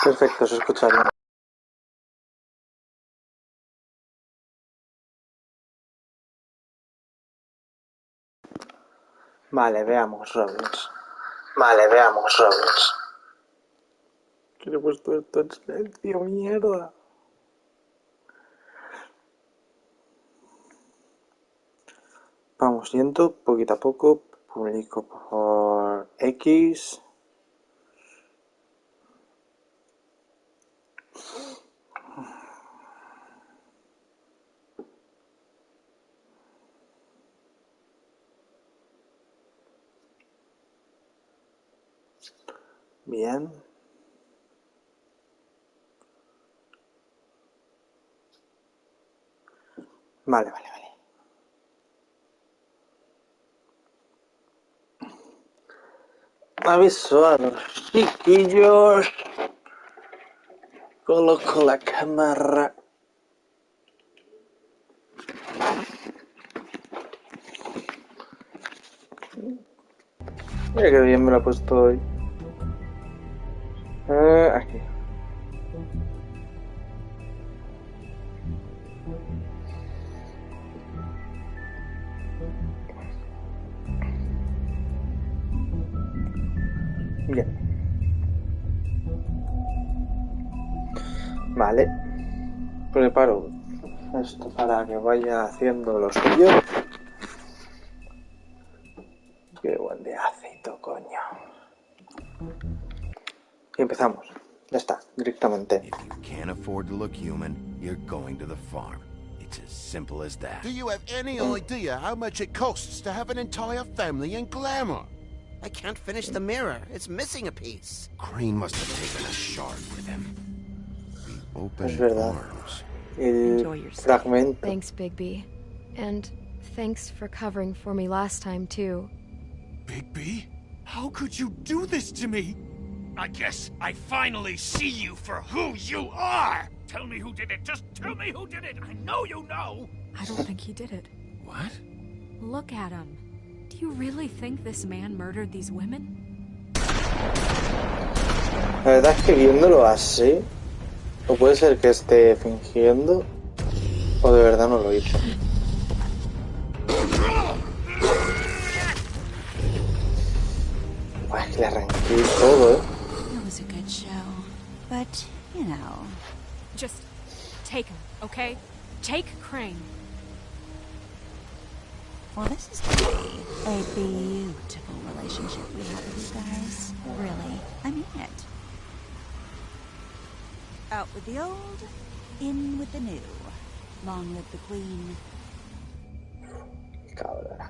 Perfecto, se escucha bien. Vale, veamos Robbins. ¿Qué le he puesto esto en silencio? ¡Mierda! Vamos yendo poquito a poco. Publico por X. Bien. Vale. Aviso a los chiquillos. Coloco la cámara. Mira que bien me lo he puesto hoy. Aquí. Bien. Vale. Preparo esto para que vaya haciendo lo suyo. Qué buen deacito, coño. Y empezamos. Ya está, directamente. If you can't afford to look human, you're going to the farm. It's as simple as that. Do you have any idea how much it costs to have an entire family in glamour? I can't finish the mirror. It's missing a piece. Crane must have taken a shard with him. The open Es verdad. arms. Enjoy El your stay. fragmento. Thanks, Bigby. And thanks for covering for me last time, too. Bigby? How could you do this to me? I guess I finally see you for who you are! Tell me who did it! Just tell me who did it! I know you know! I don't think he did it. What? Look at him. Do you really think this man murdered these women? La verdad es que viéndolo así, o puede ser que esté fingiendo, o de verdad no lo hizo. Buah, es que le arranqué todo, It was a good show, but, you know... Just take him, okay? Take Crane. Well, this is gonna be a beautiful relationship we have with you guys. Really, I mean it. Out with the old, in with the new. Long live the queen. Cabrón.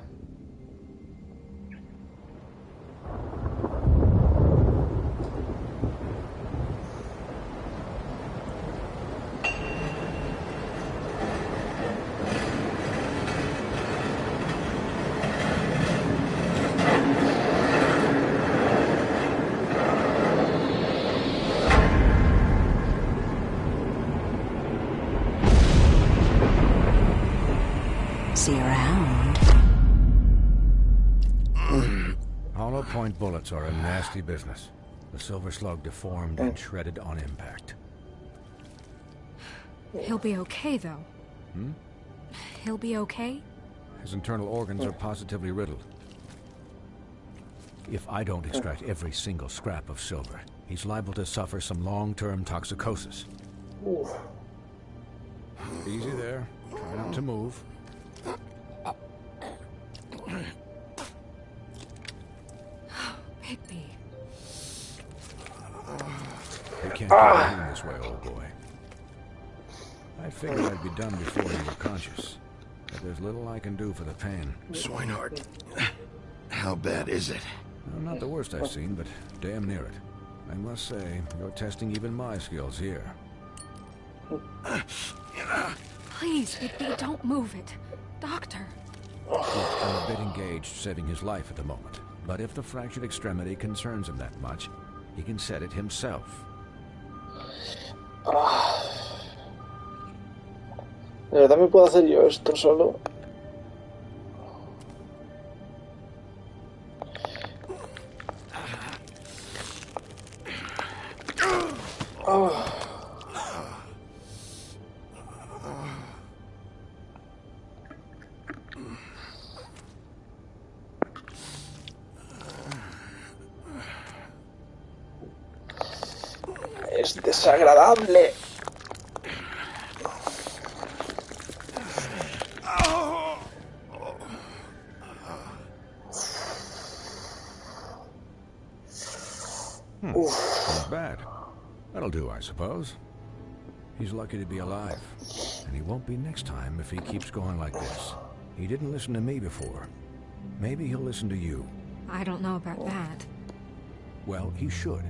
See you around. Hollow point bullets are a nasty business. The silver slug deformed and shredded on impact. He'll be okay, though. He'll be okay? His internal organs are positively riddled. If I don't extract every single scrap of silver, he's liable to suffer some long-term toxicosis. Easy there. Try not to move. Bigby. You can't keep going this way, old boy. I figured I'd be done before you were conscious. But there's little I can do for the pain. Swinehart, how bad is it? Well, not the worst I've seen, but damn near it. I must say, you're testing even my skills here. Please, Bigby, don't move it. Doctor. Look, I'm a bit engaged saving his life at the moment. But if the fractured extremity concerns him that much, he can set it himself. ¿De verdad me puedo hacer yo esto solo? Es desagradable. Not bad. That'll do, I suppose. He's lucky to be alive. And he won't be next time if he keeps going like this. He didn't listen to me before. Maybe he'll listen to you. I don't know about that. Well, he should.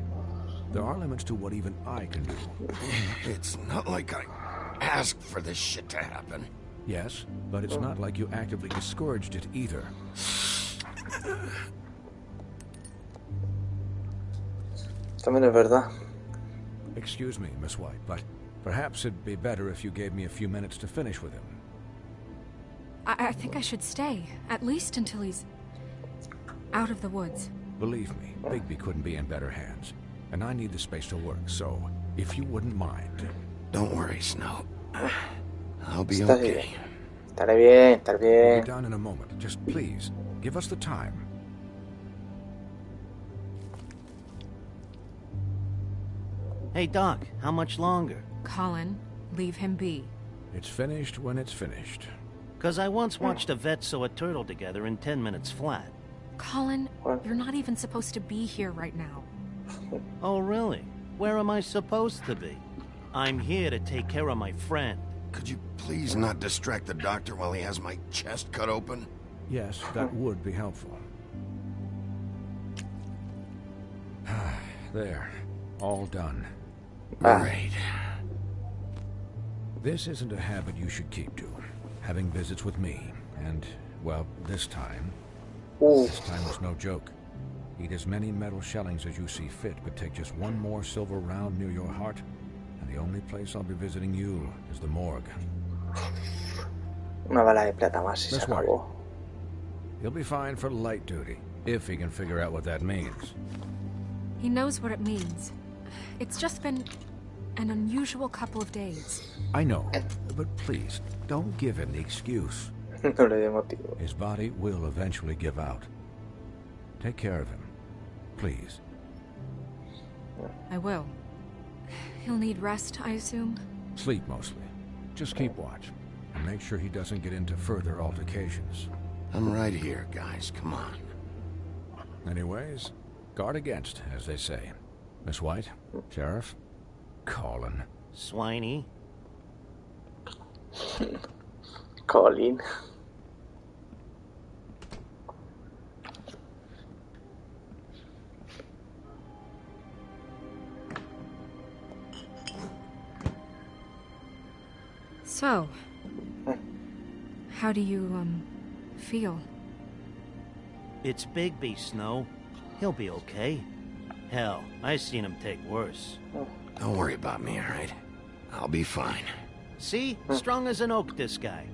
There are limits to what even I can do. It's not like I asked for this shit to happen. Yes, but it's not like you actively discouraged it either. También es verdad. Excuse me, Miss White, but perhaps it'd be better if you gave me a few minutes to finish with him. I think I should stay, at least until he's out of the woods. Believe me, Bigby couldn't be in better hands. And I need the space to work, so if you wouldn't mind. Don't worry, Snow. I'll be Está okay. bien. Estaré bien, estaré We'll bien. be done in a moment. Just please, give us the time. Hey, Doc, how much longer? Colin, leave him be. It's finished when it's finished. 'Cause I once watched a vet sew a turtle together in 10 minutes flat. Colin, What? you're not even supposed to be here right now. Oh, really? Where am I supposed to be? I'm here to take care of my friend. Could you please not distract the doctor while he has my chest cut open? Yes, that would be helpful. There, all done. Great. This isn't a habit you should keep to. Having visits with me, and, well, this time was no joke. Eat as many metal shellings as you see fit, but take just one more silver round near your heart, and the only place I'll be visiting you is the morgue. Una bala de plata más y se Miss White. acabó. He'll be fine for light duty, if he can figure out what that means. He knows what it means. It's just been an unusual couple of days. I know, but please, don't give him the excuse. No le dé motivo. His body will eventually give out. Take care of him, please. I will. He'll need rest, I assume. Sleep mostly. Just keep watch, and make sure he doesn't get into further altercations. I'm right here, guys. Come on. Anyways, guard against, as they say. Miss White, Sheriff, Colin. Swiney. Colin. So, how do you, feel? It's Bigby, Snow. He'll be okay. Hell, I seen him take worse. Don't worry about me, all right? I'll be fine. See? Strong as an oak, this guy.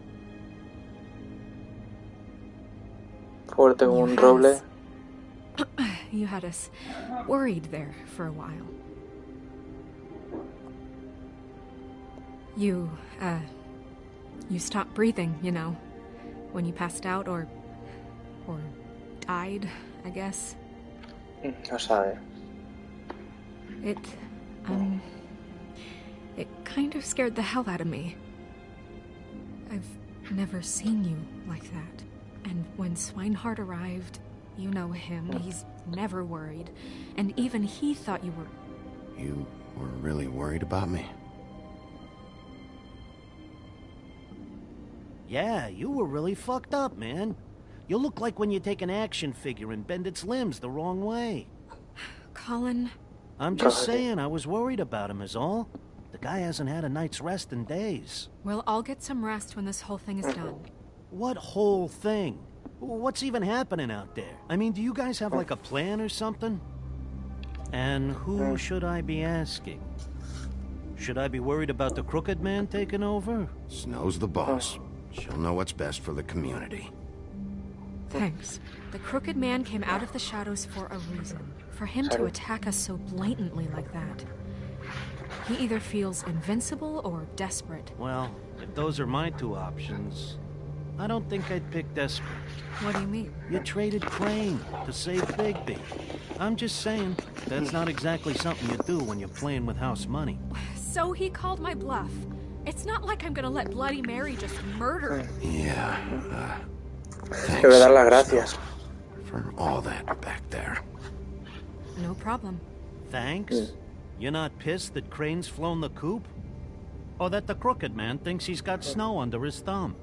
Fuerte como un roble. You had us worried there for a while. You stopped breathing, you know, when you passed out or died, I guess. No sabe. It kind of scared the hell out of me. I've never seen you like that. And when Swinehart arrived, you know him, he's never worried. And even he thought you were... You were really worried about me? Yeah, you were really fucked up, man. You look like when you take an action figure and bend its limbs the wrong way. Colin... I'm just saying, I was worried about him is all. The guy hasn't had a night's rest in days. Well, I'll get some rest when this whole thing is done. What whole thing? What's even happening out there? I mean, do you guys have like a plan or something? And who should I be asking? Should I be worried about the Crooked Man taking over? Snow's the boss. She'll know what's best for the community. Thanks. The Crooked Man came out of the shadows for a reason. For him to attack us so blatantly like that. He either feels invincible or desperate. Well, if those are my two options, I don't think I'd pick desperate. What do you mean? You traded Crane to save Bigby. I'm just saying, that's not exactly something you do when you're playing with house money. So he called my bluff. It's not like I'm gonna let Bloody Mary just murder him. Yeah, thanks, Debe dar las gracias. for all that back there. No problem. Thanks? You're not pissed that Crane's flown the coop? Or that the crooked man thinks he's got Snow under his thumb?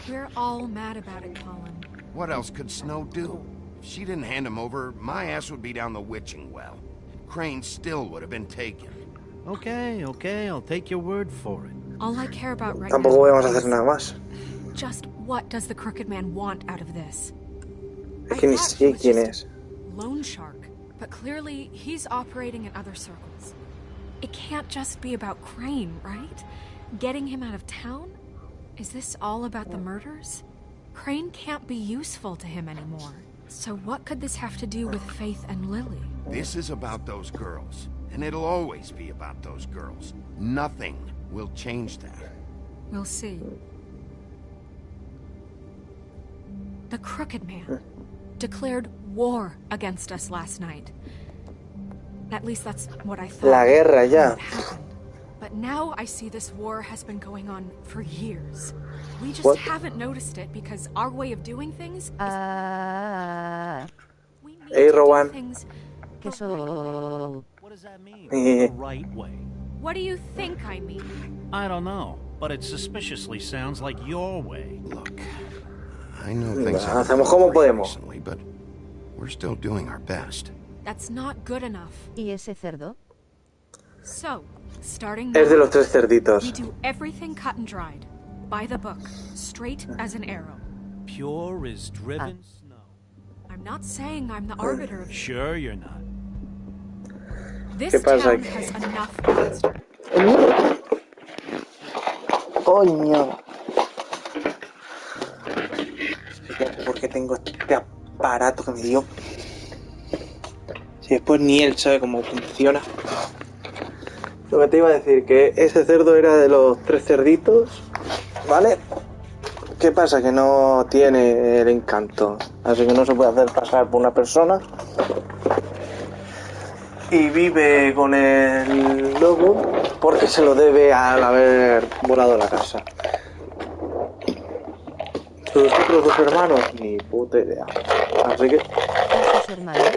We're all mad about it, Colin. What else could Snow do? If she didn't hand him over, my ass would be down the witching well. Crane still would have been taken. Okay, I'll take your word for it. All I care about right Tampoco now vamos a hacer nada más. is just what does the crooked man want out of this? Es que ni sé quién es. Loan shark, but clearly he's operating in other circles. It can't just be about Crane, right? Getting him out of town? Is this all about the murders? Crane can't be useful to him anymore. So what could this have to do with Faith and Lily? This is about those girls, and it'll always be about those girls. Nothing will change that. We'll see. The crooked man declared war against us last night. At least that's what I thought. La guerra ya. But now I see this war has been going on for years. We just haven't noticed it because our way of doing things is... we need Hey, to do Rowan. things What does that mean? The right way. What do you think I mean? I don't know, but it suspiciously sounds like your way. Look, I know things Hacemos haven't como been great podemos. recently, but we're still doing our best. That's not good enough. ¿Y ese cerdo? So, starting Es de now, los tres cerditos. we do everything cut and dried. By the book. Straight as an arrow. Pure as driven snow. I'm not saying I'm the arbiter of... Sure you're not. This ¿Qué pasa town aquí? has enough monster. Coño. Fíjate por qué tengo este aparato que me dio. Si después ni él sabe cómo funciona. Lo que te iba a decir, que ese cerdo era de los tres cerditos, ¿vale? ¿Qué pasa? Que no tiene el encanto, así que no se puede hacer pasar por una persona. Y vive con el lobo porque se lo debe al haber volado la casa. ¿Sus otros dos hermanos? Ni puta idea. Así que... ¿Sus hermanos?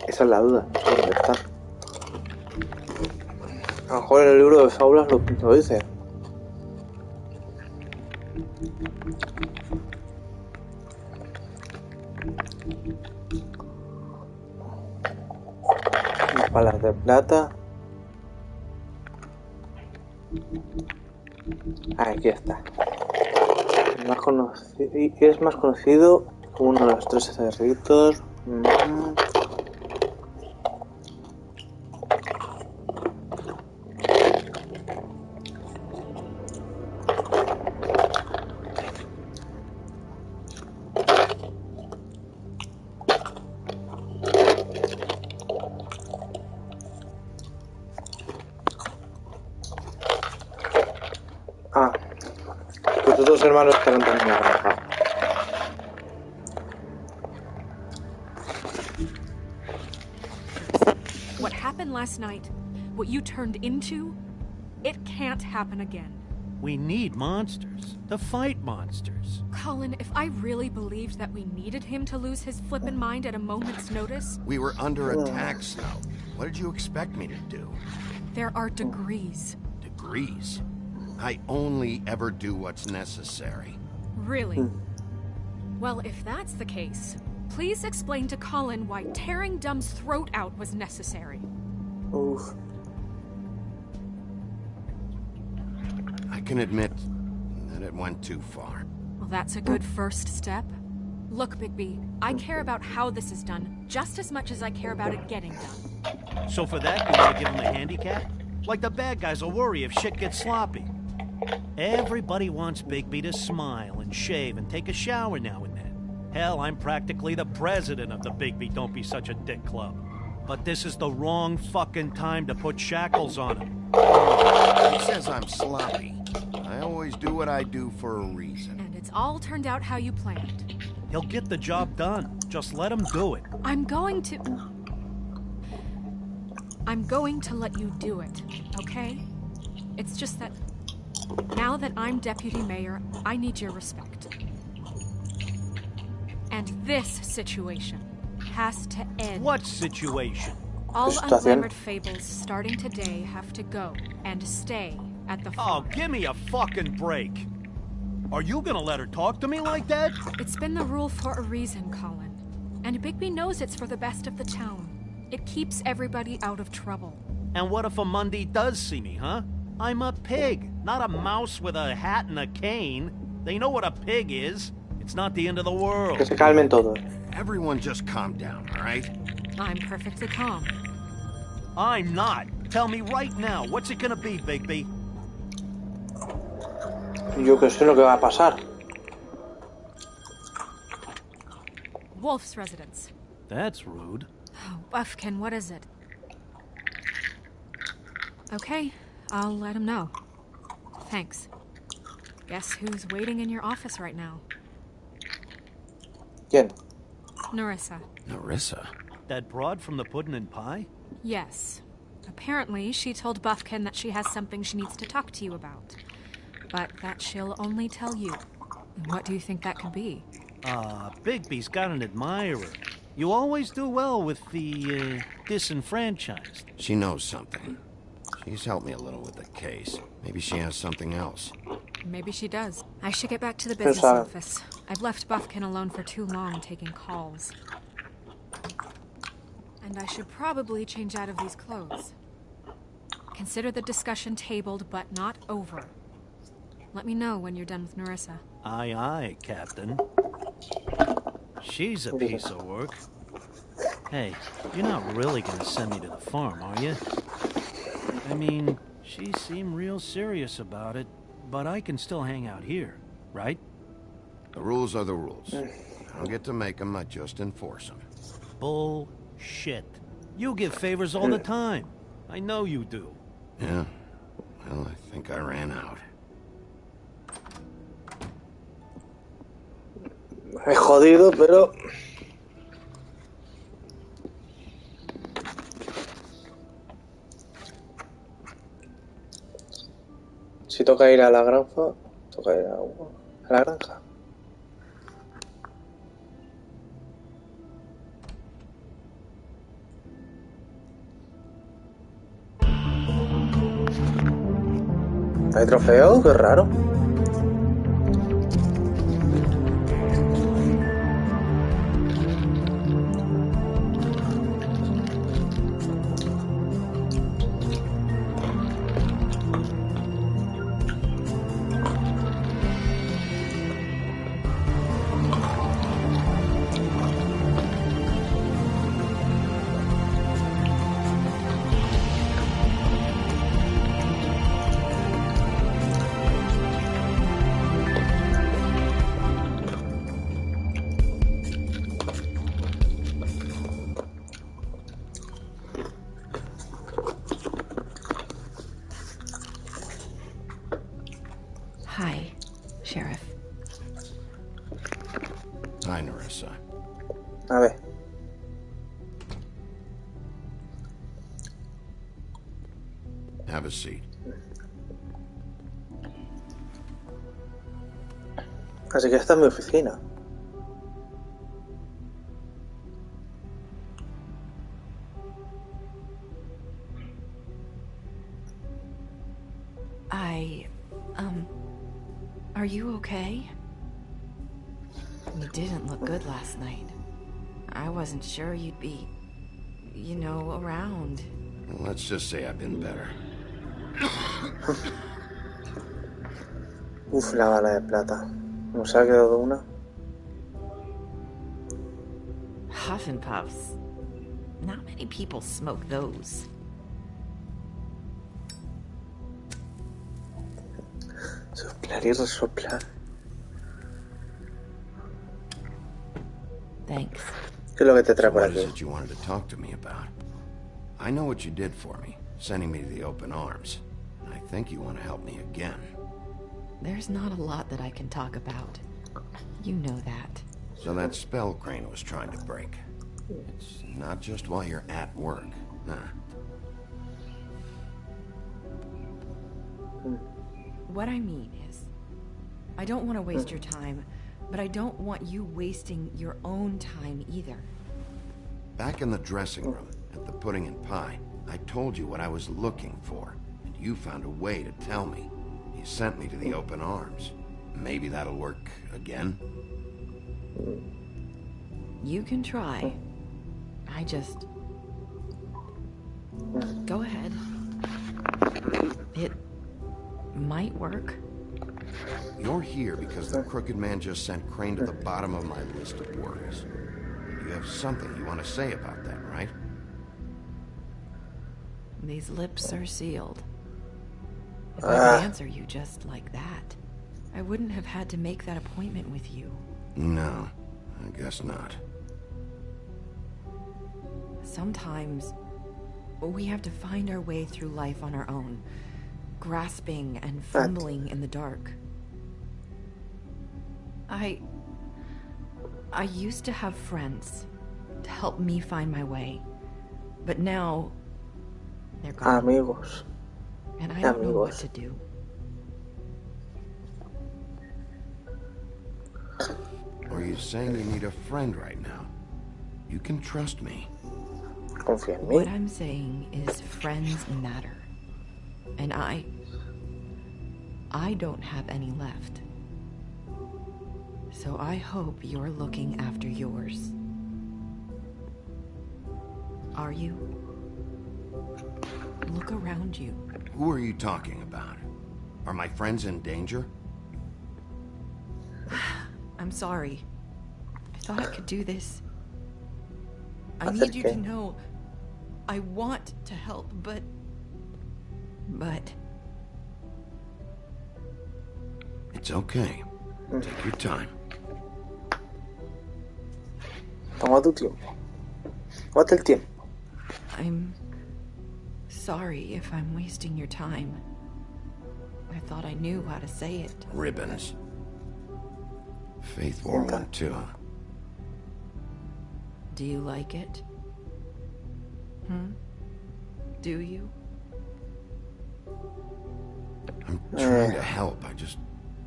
esa es la duda. ¿Dónde está? A lo mejor en el libro de fábulas lo dice. Balas de plata. Aquí está. Es más conocido como uno de los tres cerditos. Tus dos hermanos estaban también agarrados. What happened last night, what you turned into, it can't happen again. We need monsters to fight monsters. Colin, if I really believed that we needed him to lose his flippin' mind at a moment's notice... We were under attack, Snow. What did you expect me to do? There are degrees. Degrees? I only ever do what's necessary. Really? Well, if that's the case, please explain to Colin why tearing Dumb's throat out was necessary. Oof. I can admit that it went too far. Well, that's a good first step. Look, Bigby, I care about how this is done just as much as I care about it getting done. So for that, you want to give him a handicap? Like the bad guys will worry if shit gets sloppy. Everybody wants Bigby to smile and shave and take a shower now and then. Hell, I'm practically the president of the Bigby Don't Be Such a Dick Club. but this is the wrong fucking time to put shackles on him. He says I'm sloppy. I always do what I do for a reason. And it's all turned out how you planned. He'll get the job done. Just let him do it. I'm going to let you do it, okay? It's just that now that I'm deputy mayor, I need your respect. And this situation has to end. What situation? All unglamored fables starting today have to go and stay at the farm. Oh, give me a fucking break. Are you gonna let her talk to me like that? It's been the rule for a reason, Colin. And Bigby knows it's for the best of the town. It keeps everybody out of trouble. And what if a Mundy does see me, huh? I'm a pig, not a mouse with a hat and a cane. They know what a pig is. It's not the end of the world. Que se calmen todos. Everyone just calm down, all right? I'm perfectly calm. I'm not. Tell me right now, what's it gonna be, Bigby? Yo que sé lo que va a pasar. Wolf's residence. That's rude. Oh, Buffkin, what is it? Okay, I'll let him know. Thanks. Guess who's waiting in your office right now? ¿Quién? Nerissa. Nerissa? That broad from the puddin' and pie? Yes. Apparently, she told Buffkin that she has something she needs to talk to you about. But that she'll only tell you. And what do you think that could be? Bigby's got an admirer. You always do well with the, disenfranchised. She knows something. She's helped me a little with the case. Maybe she has something else. Maybe she does. I should get back to the business office. I've left Buffkin alone for too long taking calls. And I should probably change out of these clothes. Consider the discussion tabled, but not over. Let me know when you're done with Nerissa. Aye, aye, Captain. She's a piece of work. Hey, you're not really gonna send me to the farm, are you? I mean, she seemed real serious about it, but I can still hang out here, right? The rules are the rules. I don't get to make them, I just enforce them. Bullshit. You give favors all the time. I know you do. Yeah? Well, I think I ran out. Es jodido, pero... Si toca ir a la granja, toca ir a la granja. ¿Hay trofeo? Qué raro. Hi, Sheriff. Hi, Nerissa. A ver. Have a seat. Así que esta es mi oficina. Are you okay? You didn't look good last night. I wasn't sure you'd be, you know, around. Well, let's just say I've been better. Uf, la bala de plata. ¿Nos ha quedado una? Huff and puffs. Not many people smoke those. Soplar y resoplar. Thanks. ¿Qué es lo que te trae por What is aquí? it you wanted to talk to me about? I know what you did for me, sending me to the open arms. I think you want to help me again. There's not a lot that I can talk about. You know that. So that spell Crane was trying to break. It's not just while you're at work, huh? What I mean is, I don't want to waste your time, but I don't want you wasting your own time either. Back in the dressing room, at the pudding and pie, I told you what I was looking for, and you found a way to tell me. You sent me to the open arms. Maybe that'll work again? You can try. I just... Go ahead. It might work. You're here because the crooked man just sent Crane to the bottom of my list of worries. You have something you want to say about that, right? These lips are sealed. If I could answer you just like that, I wouldn't have had to make that appointment with you. No, I guess not. Sometimes we have to find our way through life on our own, grasping and fumbling in the dark. I used to have friends to help me find my way, but now they're gone. Amigos. And I don't know what to do. Are you saying you need a friend right now? You can trust me. Confía en mí. What I'm saying is friends matter. And I don't have any left. So I hope you're looking after yours. Are you? Look around you. Who are you talking about? Are my friends in danger? I'm sorry. I thought I could do this. I need you to know I want to help, but... It's okay. Take your time. Toma tu tiempo. Tómate el tiempo. I'm sorry if I'm wasting your time. I thought I knew how to say it. Ribbons. Faith wore one too. Do you like it? Do you? I'm trying to help. I just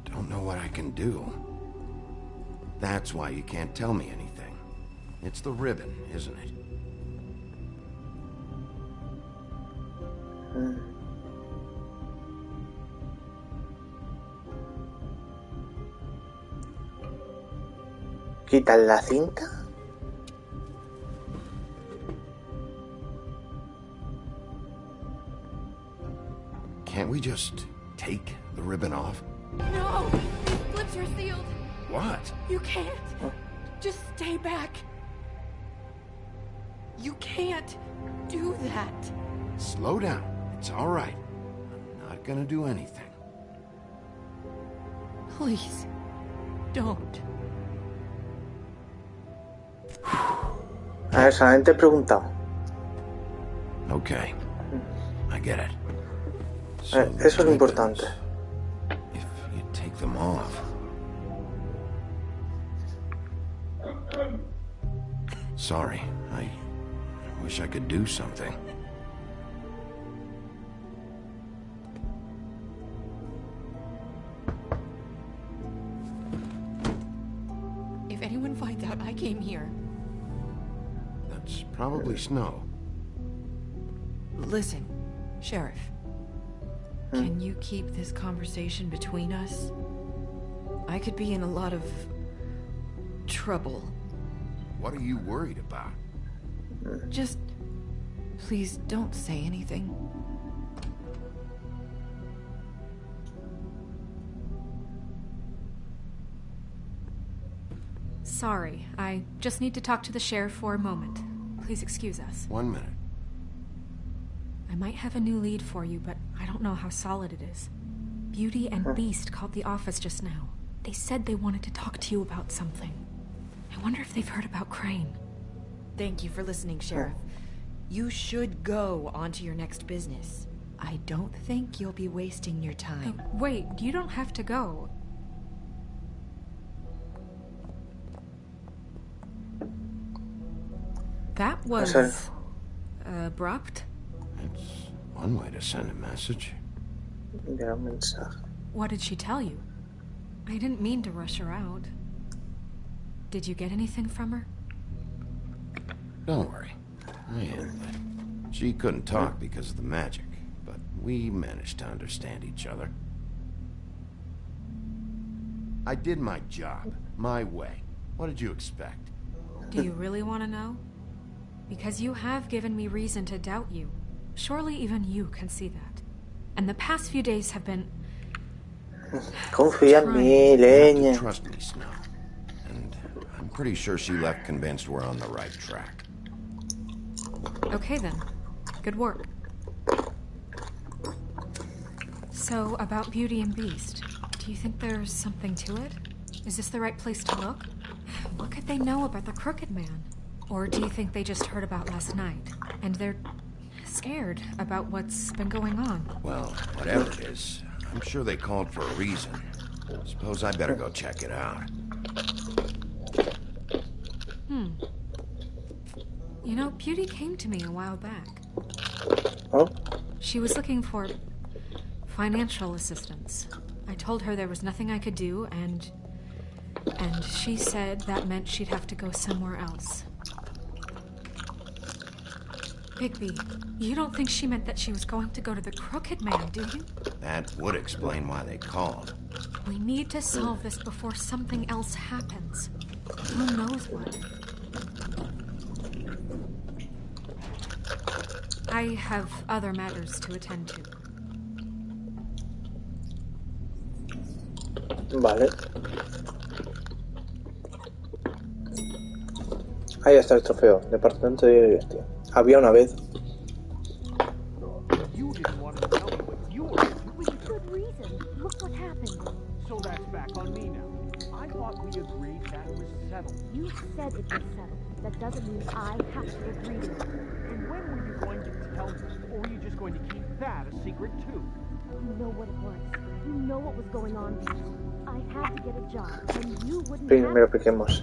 don't know what I can do. That's why you can't tell me anything. It's the ribbon, isn't it? ¿Quitas la cinta? Can't we just take the ribbon off? No! These lips are sealed! What? You can't! Just stay back! You can't do that! Slow down. It's all right. I'm not gonna do anything. Please, don't. A ver, solamente he preguntado. Okay. I get it. Eso es lo importante. If you take them off. Sorry, I wish I could do something. If anyone finds out I came here... That's probably Snow. Listen, Sheriff. Can you keep this conversation between us? I could be in a lot of trouble. What are you worried about? Just please don't say anything. Sorry, I just need to talk to the sheriff for a moment. Please excuse us. 1 minute. I might have a new lead for you, but I don't know how solid it is. Beauty and Beast called the office just now. They said they wanted to talk to you about something. I wonder if they've heard about Crane. Thank you for listening, Sheriff. You should go on to your next business. I don't think you'll be wasting your time. Wait, you don't have to go. That was abrupt. It's one way to send a message. What did she tell you? I didn't mean to rush her out. Did you get anything from her? Don't worry. I handled it. She couldn't talk because of the magic, but we managed to understand each other. I did my job, my way. What did you expect? Do you really want to know? Because you have given me reason to doubt you. Surely even you can see that. And the past few days have been... Confía en mí, leña. Trust me, Snow. And I'm pretty sure she left convinced we're on the right track. Okay then. Good work. So, about Beauty and Beast, do you think there's something to it? Is this the right place to look? What could they know about the Crooked Man? Or do you think they just heard about last night, and they're scared about what's been going on? Well, whatever it is, I'm sure they called for a reason. Suppose I better go check it out. You know, Beauty came to me a while back. Oh? She was looking for financial assistance. I told her there was nothing I could do, and she said that meant she'd have to go somewhere else. Bigby, you don't think she meant that she was going to go to the Crooked Man, do you? That would explain why they called. We need to solve this before something else happens. Who knows what? I have other matters to attend to. Vale. Ahí está el trofeo. Departamento de Gestión. Había una vez. You didn't want to tell me what you were doing. With good reason. Look what happened. So that's back on me now. I thought we agreed that was settled. You said it was settled. That doesn't mean I have to agree to it. And when were you going to tell me? Or were you just going to keep that a secret too? You know what it was. You know what was going on. I had to get a job, and you wouldn't Primero piquemos.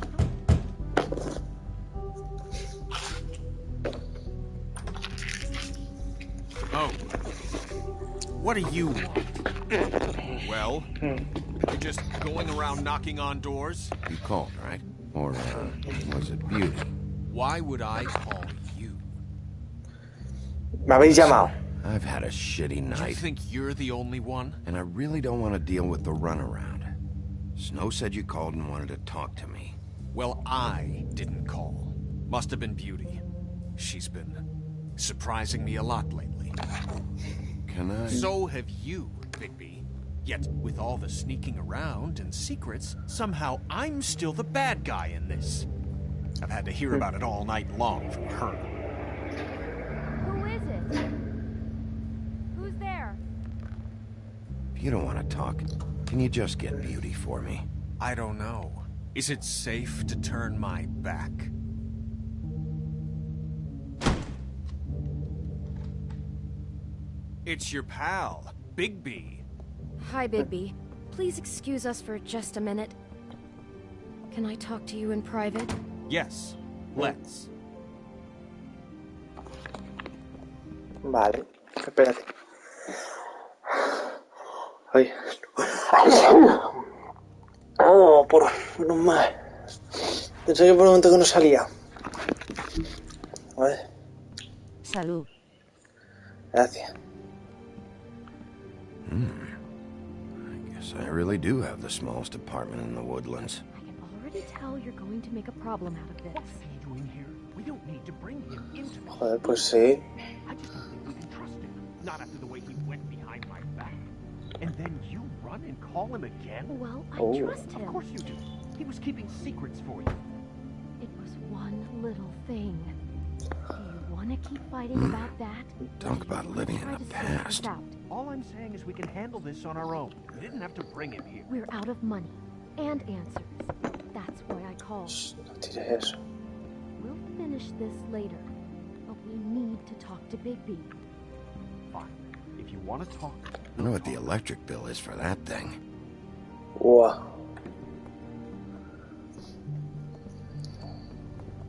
Oh. What do you want? Well, you're just going around knocking on doors? You called, right? Or, was it Beauty? Why would I call you? Me habéis llamado. I've had a shitty night. You think you're the only one? And I really don't want to deal with the runaround. Snow said you called and wanted to talk to me. Well, I didn't call. Must have been Beauty. She's been surprising me a lot lately. Can I? So have you, Bigby. Yet, with all the sneaking around and secrets, somehow I'm still the bad guy in this. I've had to hear about it all night long from her. Who is it? Who's there? If you don't want to talk, can you just get Beauty for me? I don't know. Is it safe to turn my back? It's your pal, Bigby. Hi, Bigby. Please excuse us for just a minute. Can I talk to you in private? Yes, let's. Vale, espérate. Ay. Oh, por menos mal. Pensé que por un momento que no salía. A ver. Salud. Gracias. I guess I really do have the smallest apartment in the woodlands. I can already tell you're going to make a problem out of this. What's he doing here? We don't need to bring him into this. Joder, pues sí. I just don't think we can trust him. Not after the way he went behind my back. And then you run and call him again? Well, I trust him. Of course you do. He was keeping secrets for you. It was one little thing. Do you want to keep fighting about that? Talk about living in the past. All I'm saying is we can handle this on our own. We didn't have to bring him here. We're out of money and answers. That's why I called. No tires eso. We'll finish this later. but we need to talk to Bigby. Fine. If you want to talk... I know what the electric bill is for that thing. Wow.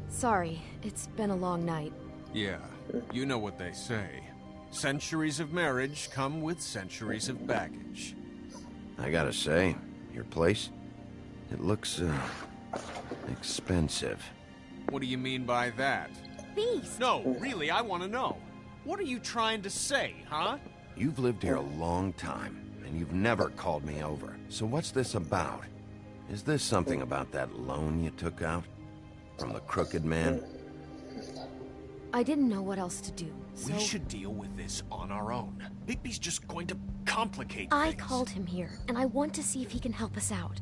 Sorry, it's been a long night. Yeah, you know what they say. Centuries of marriage come with centuries of baggage. I gotta say, your place, it looks, expensive. What do you mean by that? Beast! No, really, I want to know. What are you trying to say, huh? You've lived here a long time, and you've never called me over. So what's this about? Is this something about that loan you took out? From the crooked man? I didn't know what else to do, so... We should deal with this on our own. Bigby's just going to complicate I things. called him here, and I want to see if he can help us out.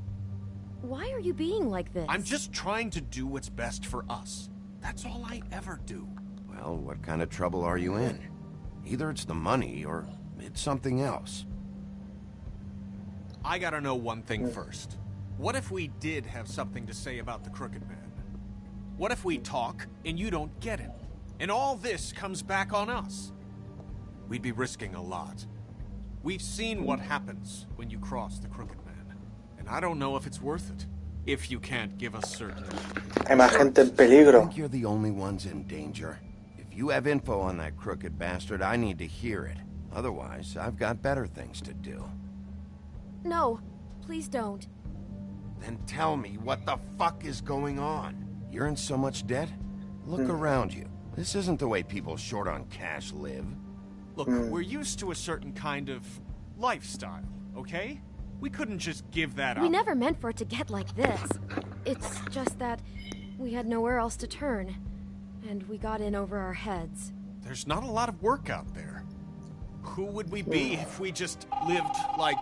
Why are you being like this? I'm just trying to do what's best for us. That's all I ever do. Well, what kind of trouble are you in? Either it's the money, or it's something else. I gotta know one thing first. What if we did have something to say about the crooked man? What if we talk, and you don't get it? And all this comes back on us? We'd be risking a lot. We've seen what happens when you cross the crooked man. And I don't know if it's worth it. If you can't give us certainty. Hay más gente en peligro. I think you're the only ones in danger. If you have info on that crooked bastard, I need to hear it. Otherwise, I've got better things to do. No, please don't. Then tell me what the fuck is going on. You're in so much debt? Look around you. This isn't the way people short on cash live. Look, we're used to a certain kind of lifestyle, okay? We couldn't just give that up. We never meant for it to get like this. It's just that we had nowhere else to turn, and we got in over our heads. There's not a lot of work out there. Who would we be if we just lived like...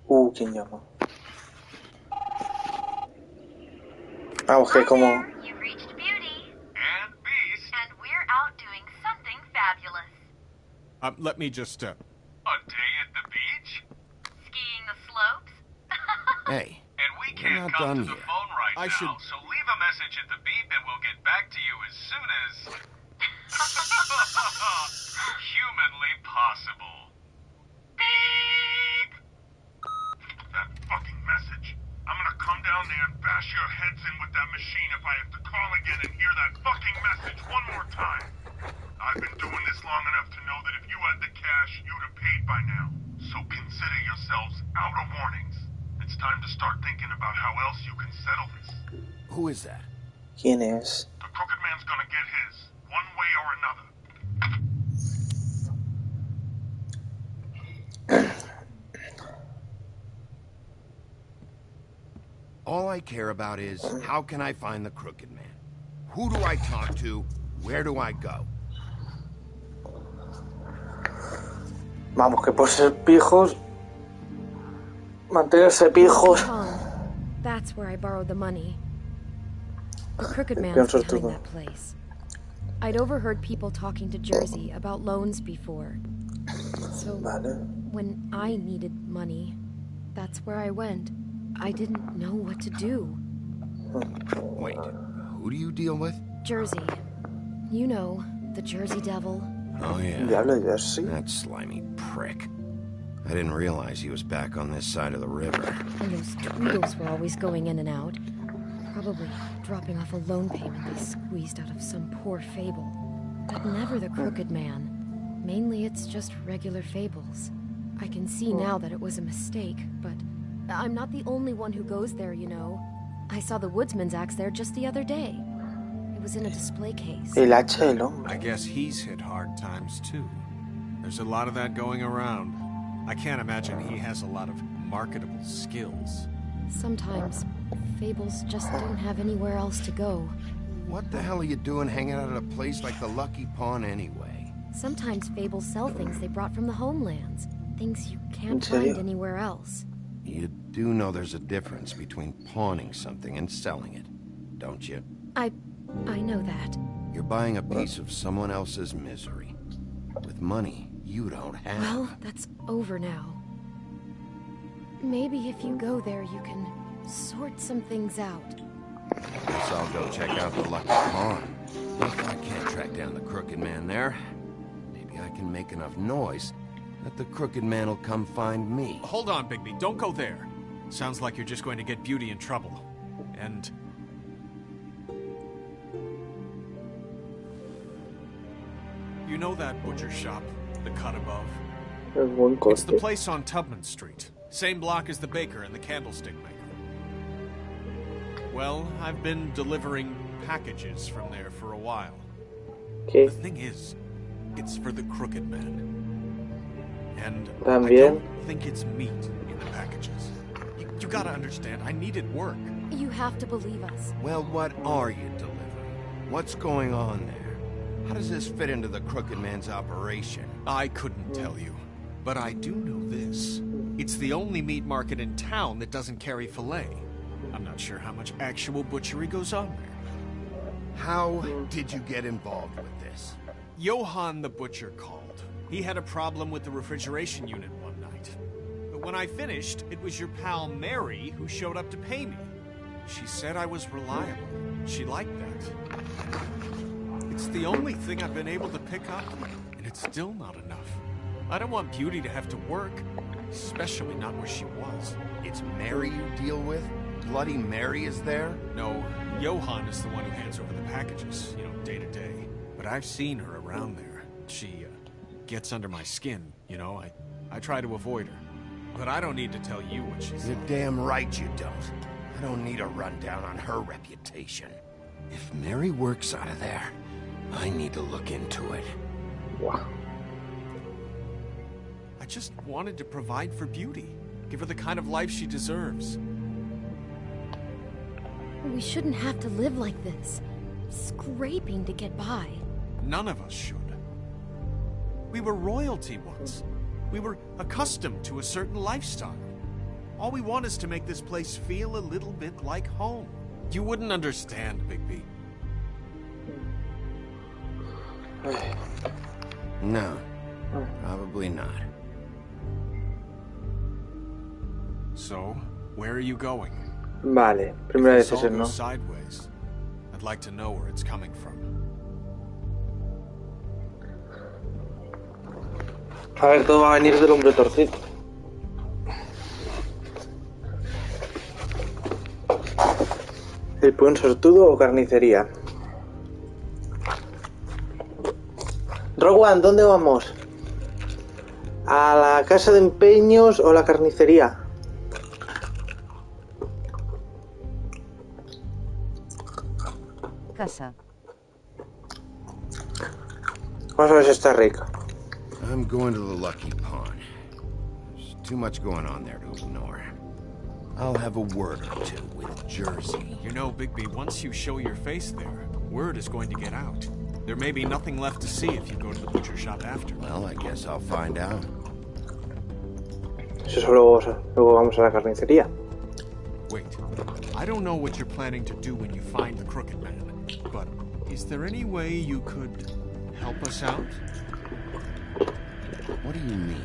¿Quién llama? Vamos, que como... You've reached Beauty. And Beast. And we're out doing something fabulous. Let me just, A day at the beach? Skiing the slopes? Hey, And we can't come to the phone right I now, should... so leave a message at the beep and we'll get back to you as soon as... humanly possible. Beep! That fucking message. I'm gonna come down there and bash your heads in with that machine if I have to call again and hear that fucking message one more time. I've been doing this long enough to know that if you had the cash, you'd have paid by now. So consider yourselves out of warnings. It's time to start thinking about how else you can settle this. who is that? ¿Quién es? The crooked man's gonna get his, one way or another. All I care about is, how can I find the crooked man? Who do I talk to? Where do I go? Vamos, que por ser pijos... Mantenerse pijos... That's where I borrowed the money. The crooked man Pienso was behind todo. that place. I'd overheard people talking to Jersey about loans before. So, when I needed money, that's where I went. I didn't know what to do. Wait, who do you deal with? Jersey. You know, the Jersey Devil. Oh yeah, Diablo Jersey. that slimy prick. I didn't realize he was back on this side of the river. And those Tweedles were always going in and out. Probably dropping off a loan payment they squeezed out of some poor fable. But never the crooked man. Mainly it's just regular fables. I can see now that it was a mistake, but I'm not the only one who goes there, you know. I saw the woodsman's axe there just the other day. It was in a display case. El hacha del hombre. I guess he's hit hard times too. There's a lot of that going around. I can't imagine he has a lot of marketable skills. Sometimes fables just don't have anywhere else to go. What the hell are you doing hanging out at a place like the Lucky Pawn anyway? Sometimes fables sell things they brought from the homelands. Things you can't ¿En serio? find anywhere else. You do know there's a difference between pawning something and selling it, don't you? I know that. You're buying a piece of someone else's misery. With money you don't have. Well, that's over now. Maybe if you go there, you can sort some things out. Guess I'll go check out the Lucky Pawn. If I can't track down the Crooked Man there, maybe I can make enough noise that the Crooked Man will come find me. Hold on, Bigby. Don't go there. Sounds like you're just going to get Beauty in trouble. And... you know that butcher shop, the cut above? It's the place on Tubman Street. Same block as the baker and the candlestick maker. Well, I've been delivering packages from there for a while. The thing is, it's for the Crooked Man. And I don't think it's meat in the packages. You gotta understand, I needed work. You have to believe us. Well, what are you delivering? What's going on there? How does this fit into the Crooked Man's operation? I couldn't tell you, but I do know this. It's the only meat market in town that doesn't carry filet. I'm not sure how much actual butchery goes on there. How did you get involved with this? Johann the butcher called. He had a problem with the refrigeration unit one night. But when I finished, it was your pal Mary who showed up to pay me. She said I was reliable. She liked that. It's the only thing I've been able to pick up, and it's still not enough. I don't want Beauty to have to work, especially not where she was. It's Mary you deal with? Bloody Mary is there? No, Johann is the one who hands over the packages, day to day. But I've seen her around there. She, gets under my skin, I try to avoid her. But I don't need to tell you what she's You're damn right you don't. I don't need a rundown on her reputation. If Mary works out of there, I need to look into it. Wow. I just wanted to provide for Beauty. Give her the kind of life she deserves. We shouldn't have to live like this. Scraping to get by. None of us should. We were royalty once. We were accustomed to a certain lifestyle. All we want is to make this place feel a little bit like home. You wouldn't understand, Bigby. No, probably not. So, where are you going? Vale, primera If this all decisión, ¿no? goes sideways, I'd like to know where it's coming from. A ver, todo va a venir del hombre torcido. ¿El peón sortudo o carnicería? Rowan, ¿dónde vamos? ¿A la casa de empeños o la carnicería? Casa. Vamos a ver si está rica. I'm going to the Lucky Pawn. There's too much going on there to ignore. I'll have a word or two with Jersey. You know, Bigby, once you show your face there, word is going to get out. There may be nothing left to see if you go to the butcher shop after. Well, I guess I'll find out. Eso luego vamos a la carnicería. Wait, I don't know what you're planning to do when you find the Crooked Man, but is there any way you could help us out? What do you mean?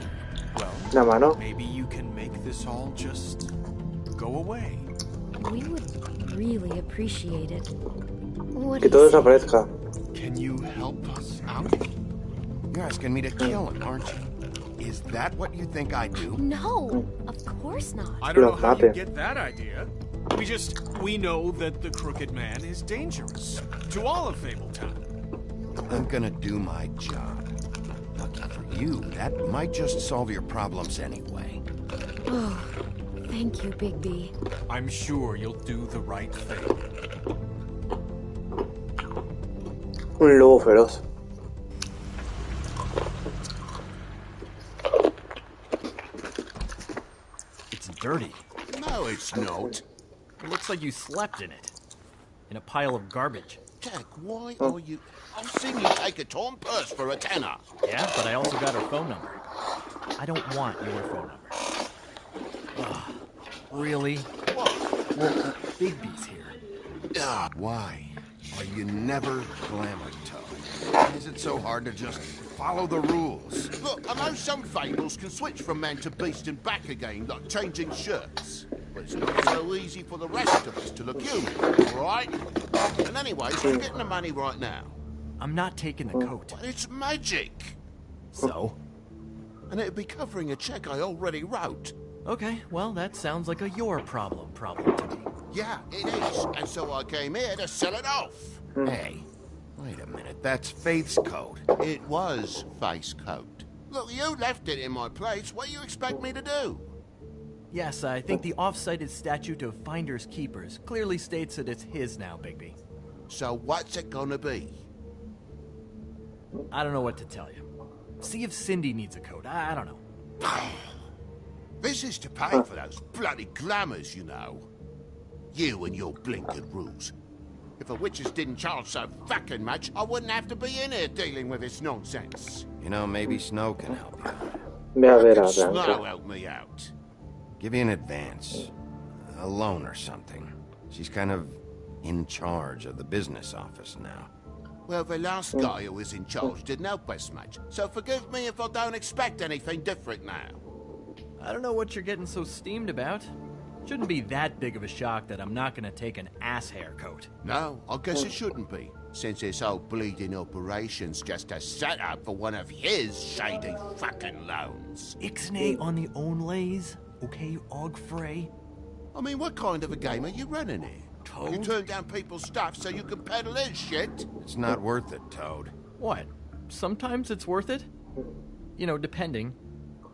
Well, maybe you can make this all just go away. We would really appreciate it. What Que todo desaparezca. Can you help us out? You're asking me to kill him, aren't you? Is that what you think I do? No, of course not. I don't know how you get that idea. We know that the Crooked Man is dangerous to all of Fabletown. I'm gonna do my job. Lucky for you, that might just solve your problems anyway. Oh, thank you, Bigby. I'm sure you'll do the right thing. Un lobo feroz. It's dirty. No, it's not. It looks like you slept in it. In a pile of garbage. Jack, why are you... I've seen you take a torn purse for a tenner. Yeah, but I also got her phone number. I don't want your phone number. Ugh, really? What? Well, Bigby's here. Why are you never glamour toe? Is it so hard to just follow the rules? Look, I know some fables can switch from man to beast and back again, like changing shirts. But it's not so easy for the rest of us to look human, all right? And anyways, I'm getting the money right now. I'm not taking the coat. But it's magic. So? And it'd be covering a check I already wrote. Okay, well, that sounds like a your problem to me. Yeah, it is. And so I came here to sell it off. Hey, wait a minute. That's Faith's coat. It was Faith's coat. Look, you left it in my place. What do you expect me to do? Yes, I think the off-cited statute of Finders Keepers clearly states that it's his now, Bigby. So what's it gonna be? I don't know what to tell you. See if Cindy needs a coat. I don't know. This is to pay for those bloody glamours, you know. You and your blinkered rules. If the witches didn't charge so fucking much, I wouldn't have to be in here dealing with this nonsense. You know, maybe Snow can help you. Ve a ver How a can Snow Blanca. help me out? Give you an advance. A loan or something. She's kind of in charge of the business office now. Well, the last guy who was in charge didn't help us much, so forgive me if I don't expect anything different now. I don't know what you're getting so steamed about. Shouldn't be that big of a shock that I'm not gonna take an ass hair coat. No, I guess it shouldn't be, since this whole bleeding operation's just a setup for one of his shady fucking loans. Ixnay on the own lays, okay, Og Frey? I mean, what kind of a game are you running here? Toad? You turn down people's stuff so you can peddle his shit? It's not worth it, Toad. What? Sometimes it's worth it? You know, depending.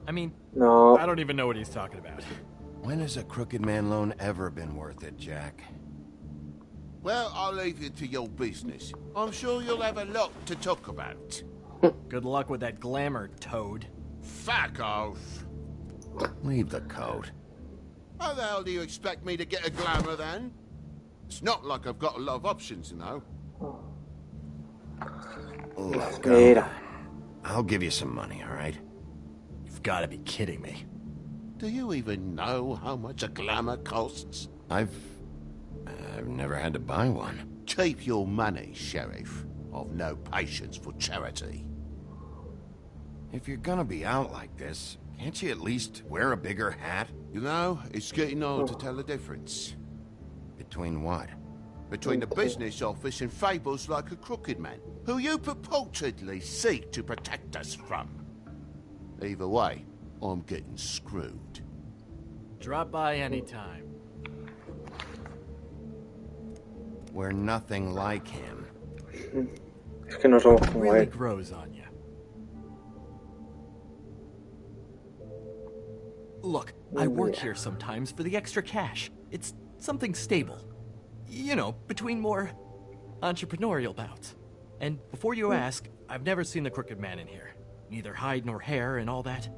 I mean, No. I don't even know what he's talking about. When has a crooked man loan ever been worth it, Jack? Well, I'll leave you to your business. I'm sure you'll have a lot to talk about. Good luck with that glamour, Toad. Fuck off. Leave the coat. How the hell do you expect me to get a glamour then? It's not like I've got a lot of options, you know. Look, Mira. I'll give you some money, all right? You've got to be kidding me. Do you even know how much a glamour costs? I've never had to buy one. Keep your money, Sheriff. I've no patience for charity. If you're gonna be out like this, can't you at least wear a bigger hat? You know, it's getting hard to tell the difference. Between what? Between the business office and fables like a crooked man, who you purportedly seek to protect us from. Either way, I'm getting screwed. Drop by anytime. We're nothing like him. Es que no somos como Really él. grows on you. Look, I work here sometimes for the extra cash. It's something stable. You know, between more entrepreneurial bouts. And before you ask, I've never seen the crooked man in here. Neither hide nor hair and all that.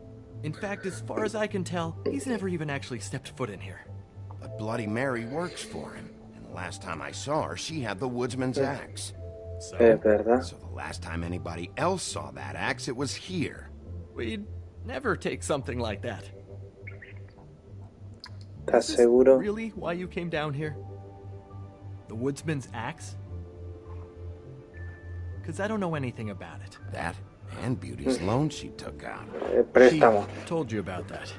In fact, as far as I can tell, he's never even actually stepped foot in here. But Bloody Mary works for him. And the last time I saw her, she had the woodsman's axe. Es So, verdad. So the last time anybody else saw that axe, it was here. we'd never take something like that. ¿Estás Is this seguro? really why you came down here? The woodsman's axe? Because I don't know anything about it. That and Beauty's loan she took out. Préstamo. She told you about that.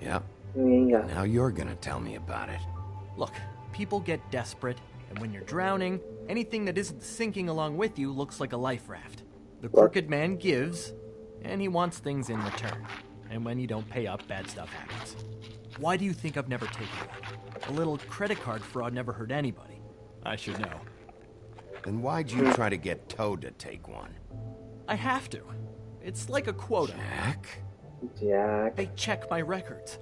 Yep. Niña. Now you're gonna tell me about it. Look, people get desperate, and when you're drowning, anything that isn't sinking along with you looks like a life raft. The crooked man gives, and he wants things in return. And when you don't pay up, bad stuff happens. Why do you think I've never taken one? A little credit card fraud never hurt anybody. I should know. Then why'd you try to get Toad to take one? I have to. It's like a quota. Jack? Jack. They check my records.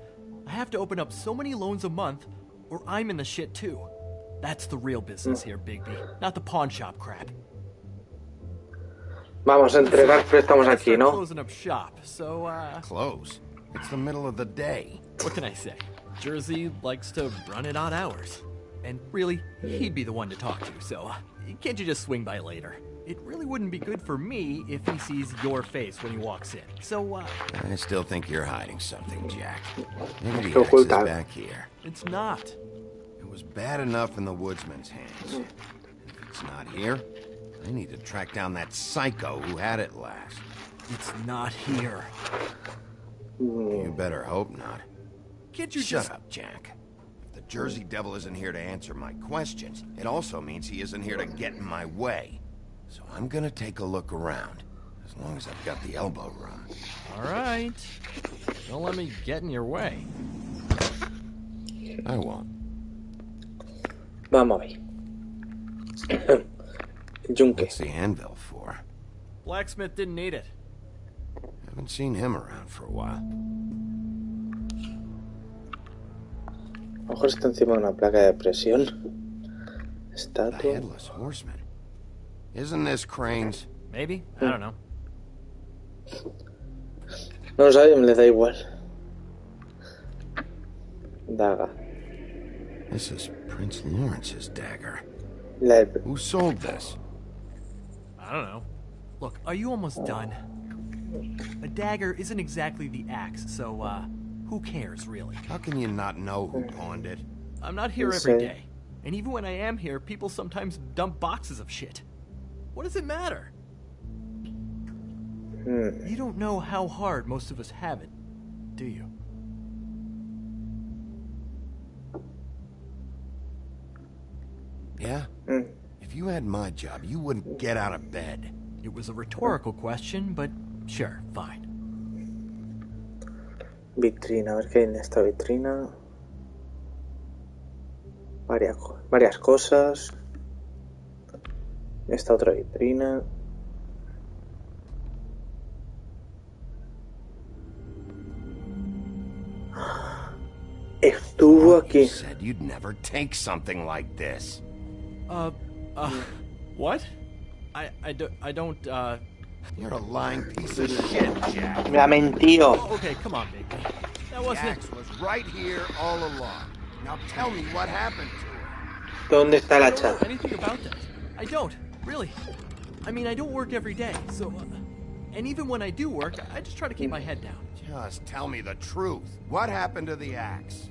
I have to open up so many loans a month, or I'm in the shit too. That's the real business here, Bigby, not the pawn shop crap. Vamos a entregar préstamos I aquí, start ¿no? closing up shop, so, Close. It's the middle of the day. what can I say? Jersey likes to run at odd hours. And really, he'd be the one to talk to, so can't you just swing by later? It really wouldn't be good for me if he sees your face when he walks in. So, I still think you're hiding something, Jack. Maybe Esto the axe is oculta. back here. it's not. It was bad enough in the woodsman's hands. And if it's not here, I need to track down that psycho who had it last. It's not here. You better hope not. Can't you Shut just... up, Jack. If the Jersey Devil isn't here to answer my questions, it also means he isn't here to get in my way. So I'm gonna take a look around, as long as I've got the elbow room. All right. Don't let me get in your way. I won't. Vamos a ver. Yunque. What's the anvil for? Blacksmith didn't need it. Haven't seen him around for a while. A lo mejor está encima de una placa de presión. The Estatua. Headless Horseman. Isn't this Crane's? Maybe? I don't know. No lo sabe, me le da igual. Daga. This is Prince Lawrence's dagger. Who sold this? I don't know. Look, are you almost done? A dagger isn't exactly the axe, so, who cares, really? How can you not know who pawned it? I'm not here every day. And even when I am here, people sometimes dump boxes of shit. What does it matter? You don't know how hard most of us have it, do you? Yeah? If you had my job, you wouldn't get out of bed. It was a rhetorical question, but sure, fine. Vitrina, a ver qué hay en esta vitrina. Varias cosas. Esta otra vitrina. Estuvo aquí. You said you'd never take something like this. What? I don't, You're a lying piece of shit, Jack. Me ha mentido. Oh, okay, come on, Big Man. That wasn't the axe was right here all along. Now tell me what happened to her. ¿Dónde está el I hacha? don't know anything about that. I don't, really. I mean, I don't work every day, so... and even when I do work, I just try to keep my head down. Just tell me the truth. What happened to the axe?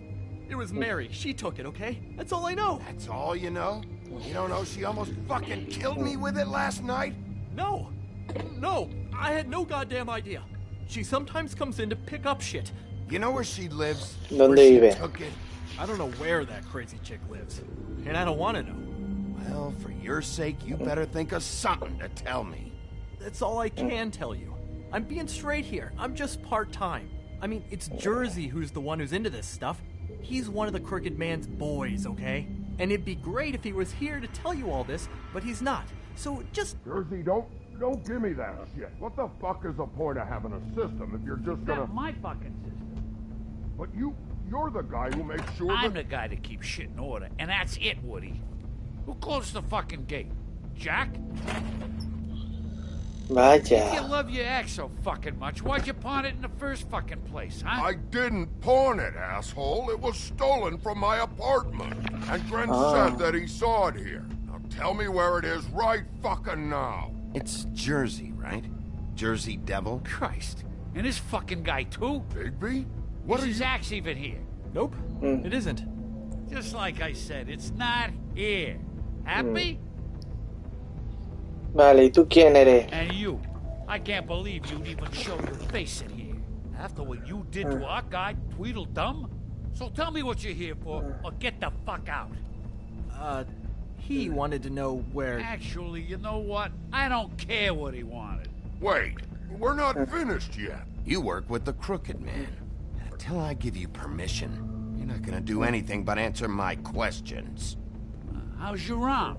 It was Mary. She took it, okay? That's all I know. That's all you know? You don't know she almost fucking killed me with it last night? No. No. I had no goddamn idea. She sometimes comes in to pick up shit. You know where she lives? ¿Dónde Where she vive? took it? I don't know where that crazy chick lives. And I don't want to know. Well, for your sake, you better think of something to tell me. That's all I can tell you. I'm being straight here. I'm just part-time. I mean, it's Jersey who's the one who's into this stuff. He's one of the Crooked Man's boys, okay? And it'd be great if he was here to tell you all this, but he's not. So just... Jersey, don't give me that shit. What the fuck is the point of having a system if you're just gonna... Not my fucking system. But you're the guy who makes sure I'm the guy that keeps shit in order, and that's it, Woody. Who closed the fucking gate? Jack? If you Vaya. love your ex so fucking much, why'd you pawn it in the first fucking place, huh? I didn't pawn it, asshole. It was stolen from my apartment. And Gren said that he saw it here. Now tell me where it is right fucking now. It's Jersey, right? Jersey Devil? Christ. And this fucking guy, too? Bigby? Is his axe even here? Nope. It isn't. Just like I said, it's not here. Happy? Vale, ¿y tú quién eres? And you. I can't believe you'd even show your face in here. After what you did to our guy, Tweedledum? So tell me what you're here for, or get the fuck out. He wanted to know where... Actually, you know what? I don't care what he wanted. Wait, we're not finished yet. You work with the Crooked Man. Until I give you permission, you're not gonna do anything but answer my questions. How's your arm?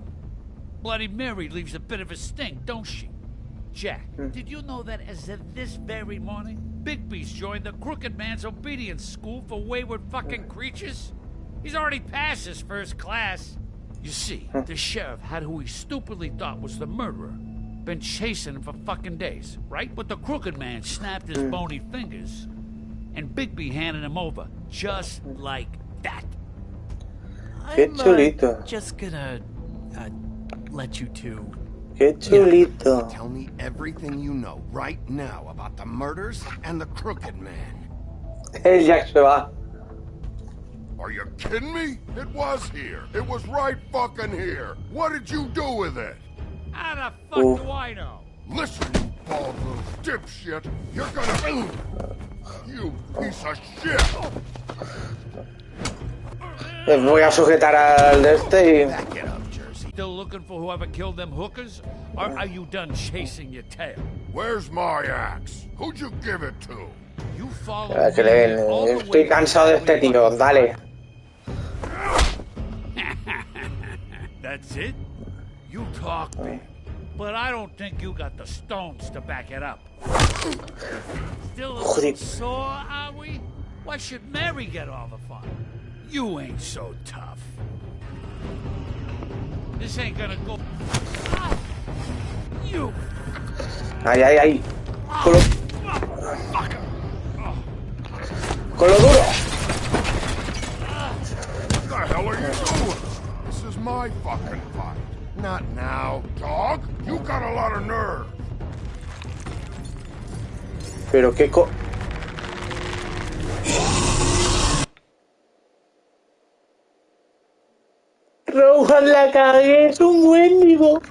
Bloody Mary leaves a bit of a stink, don't she? Jack, did you know that as of this very morning, Bigby's joined the Crooked Man's obedience school for wayward fucking creatures? He's already passed his first class. You see, the sheriff had who he stupidly thought was the murderer. Been chasing him for fucking days, right? But the Crooked Man snapped his bony fingers, and Bigby handed him over, just like that. Qué chulito. Just gonna, let you two... Qué chulito. Tell me everything you know right now about the murders and the Crooked Man. El Jack se va. Are you kidding me? It was here. It was right fucking here. What did you do with it? How the fuck do I know? Listen, you bald little dipshit. You're gonna... You piece of shit. Voy a sujetar al de este y... Still looking for whoever killed them hookers? Or are you done chasing your tail? Where's my axe? Who'd you give it to? You follow Que le den. Estoy cansado de este tío, dale. That's it? You talk big, but I don't think you got the stones to back it up. Still a little sore, are we? Why should Mary get all the fun? You ain't so tough. This ain't gonna go. You. Ay, ay, ay. Con lo duro. What the hell are you doing? This is my fucking fight. Not now, dog. You got a lot of nerve. Pero qué Rohan la cagué, es un Wendigo.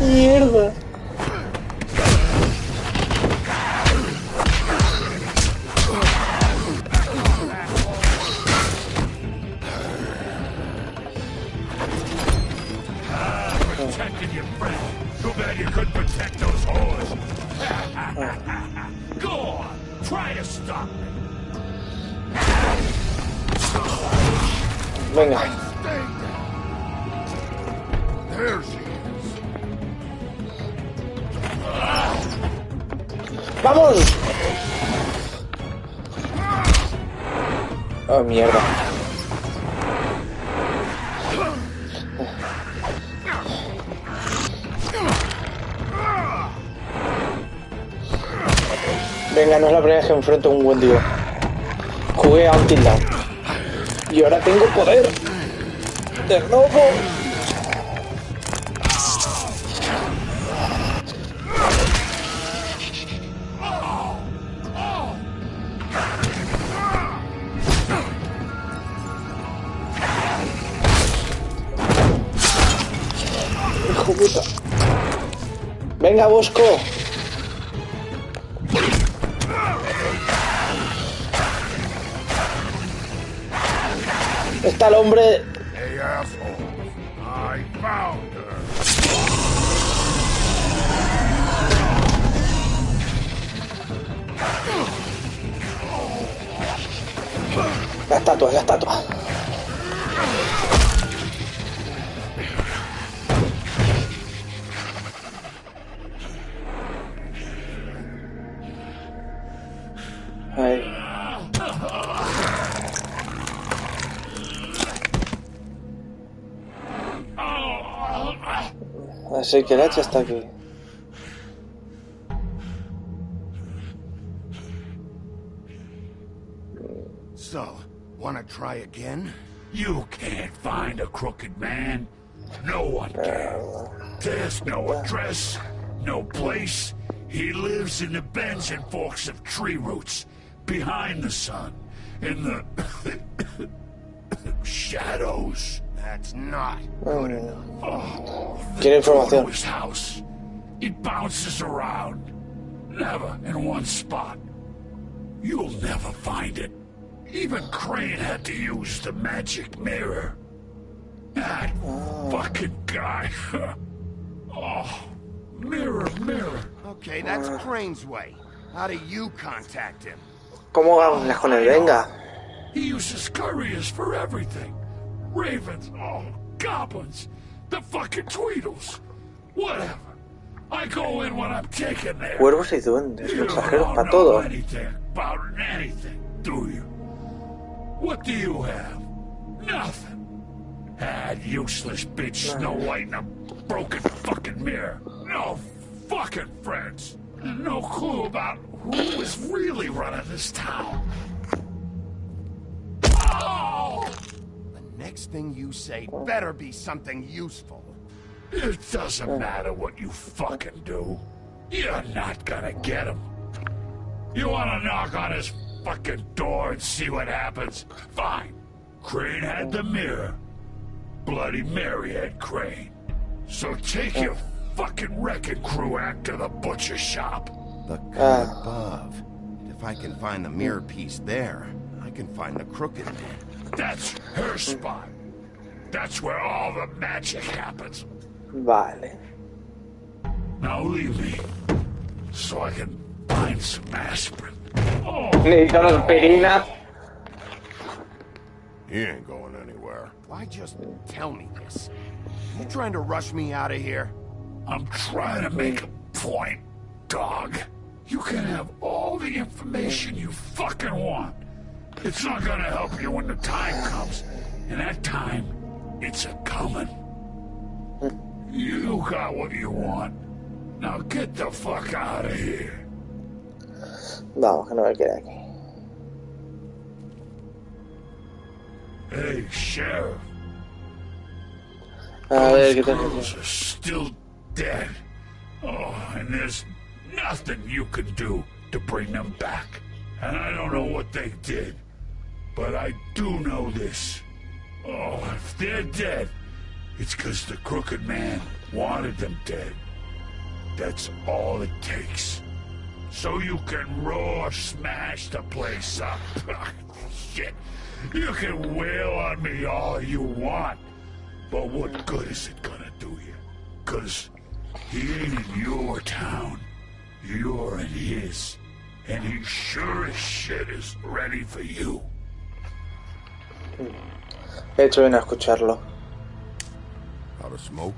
Mierda. Protecting your friend. Too bad you couldn't protect those whores. Go on, try to stop me. Venga. There she is. ¡Vamos! Oh, mierda. Venga, no es la primera vez que enfrento a un Wendigo. Jugué a Until Dawn. Y ahora tengo poder de robo. Hijo puta. Venga, Bosco. Está el hombre. Hey, asshole. I found her. La estatua, la estatua. Ahí. Así que el hacha está aquí. So, wanna try again? You can't find a crooked man. No one can. There's no address, no place. He lives in the bends and forks of tree roots, behind the sun, in the shadows. That's not good enough. Quiere información. His house. It bounces around, never in one spot. You'll never find it. Even Crane had to use the magic mirror. That fucking guy. Oh, mirror, mirror. Okay, that's Crane's way. How do you contact him? ¿Cómo hablas con él? Venga. He uses couriers for everything. Ravens, goblins, the fucking Tweedles. Whatever. I go in when I'm taken there. Cuervos y duendes, You mensajeros don't para know todo. anything about anything, do you? What do you have? Nothing. That useless bitch Snow White and a broken fucking mirror. No fucking friends. And no clue about who is really running this town. Oh! The next thing you say better be something useful. It doesn't matter what you fucking do. You're not gonna get him. You wanna knock on his fucking door and see what happens? Fine. Crane had the mirror. Bloody Mary had Crane. So take your fucking wrecking crew act to the butcher shop. The kind above. It if I can find the mirror piece there, I can find the Crooked Man. That's her spot. That's where all the magic happens. Vale. Now leave me, so I can find some aspirin. Necesito la aspirina. He ain't going anywhere. Why just tell me this? You trying to rush me out of here? I'm trying to make a point, dog. You can have all the information you fucking want. It's not gonna help you when the time comes. And that time, it's a-coming. You got what you want. Now get the fuck out of here. Vamos, que no me quede aquí. Hey, Sheriff. A ver, ¿qué Those tal? girls are still dead. Oh, and there's nothing you can do to bring them back. And I don't know what they did, but I do know this. Oh, if they're dead, it's because the Crooked Man wanted them dead. That's all it takes. So you can raw smash the place up. Shit. You can wail on me all you want, but what good is it gonna do you? 'Cause he ain't in your town. You're in his. And he sure as shit is ready for you. De hecho, ven a escucharlo. How to smoke?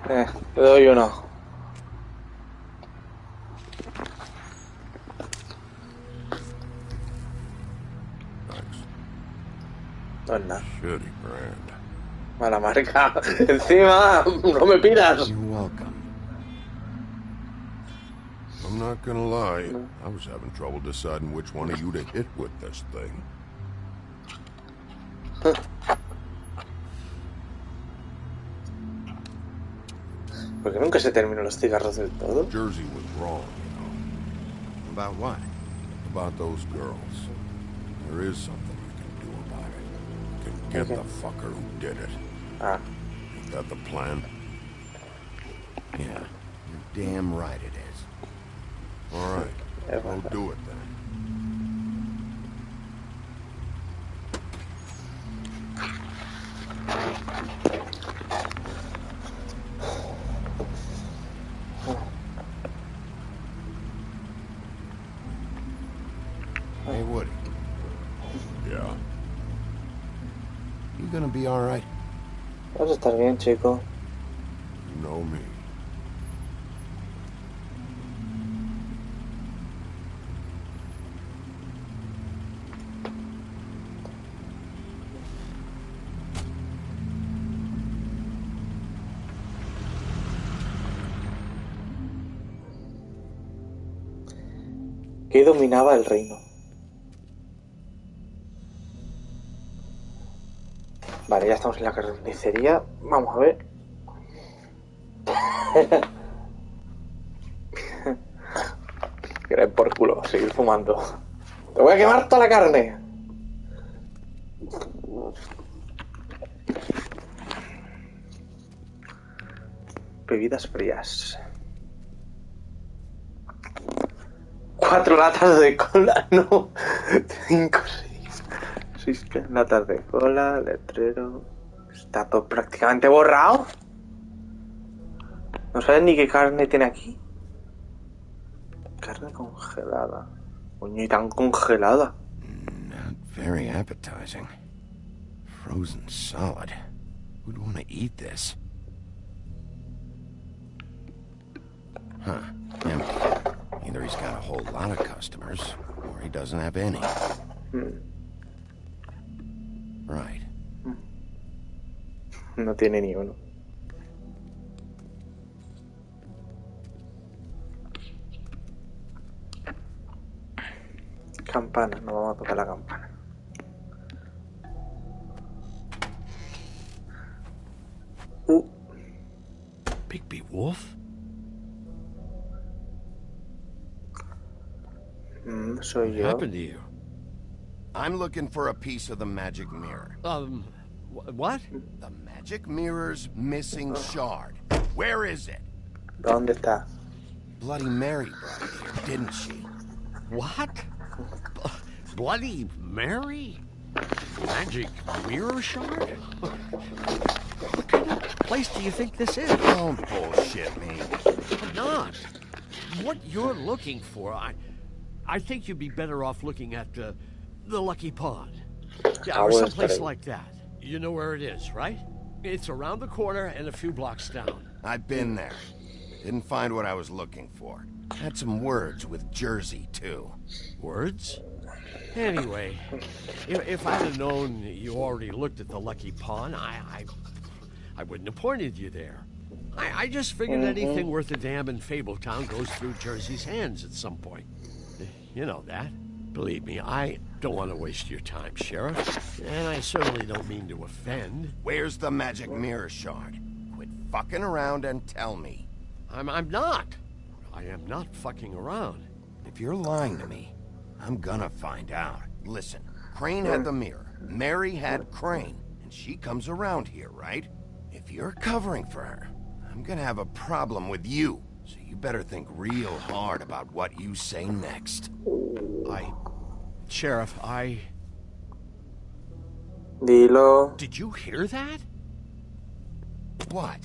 Le doy uno. No es nada. Shitty brand. Mala marca. Encima, no me pidas. You're welcome. I'm not gonna lie. I was having trouble deciding which one of you to hit with this thing. ¿Por qué nunca se terminan los cigarros del todo? Jersey was wrong, you know. About what? About those girls. There is something you can do about it. You can get the fucker who did it. Ah. Is that the plan? Yeah, you're damn right it is. All right, we'll do it then. Hey, Woody. Yeah. You gonna be all right? Vas a estar bien, chico. You know me. ¿Qué dominaba el reino? Vale, ya estamos en la carnicería. Vamos a ver. Querer por culo, seguir fumando. ¡Te voy a quemar toda la carne! Bebidas frías. 4 latas de cola, no. 5, 6 latas de cola, letrero. Está todo prácticamente borrado. No sabes ni qué carne tiene aquí. Carne congelada. Coño, y tan congelada. Not very appetizing. Frozen solid. Who'd want to eat this? Huh. Empty. Either he's got a whole lot of customers, or he doesn't have any. Right. No tiene ni uno. Campana, no vamos a tocar la campana. Bigby Wolf? Soy yo. What happened to you? I'm looking for a piece of the magic mirror. What? The magic mirror's missing shard. Where is it? ¿Dónde está? Bloody Mary brought it here, didn't she? What? Bloody Mary? Magic mirror shard? What kind of place do you think this is? Don't bullshit me. I'm not. What you're looking for, I think you'd be better off looking at the Lucky Pond. Yeah, or someplace like that. You know where it is, right? It's around the corner and a few blocks down. I've been there. Didn't find what I was looking for. Had some words with Jersey, too. Words? Anyway, if I'd have known you already looked at the Lucky Pond, I wouldn't have pointed you there. I just figured anything worth a damn in Fabletown goes through Jersey's hands at some point. You know that. Believe me, I don't want to waste your time, Sheriff. And I certainly don't mean to offend. Where's the magic mirror shard? Quit fucking around and tell me. I'm not. I am not fucking around. If you're lying to me, I'm gonna find out. Listen, Crane had the mirror. Mary had Crane. And she comes around here, right? If you're covering for her, I'm gonna have a problem with you. So you better think real hard about what you say next. Sheriff, Dilo. Did you hear that? What?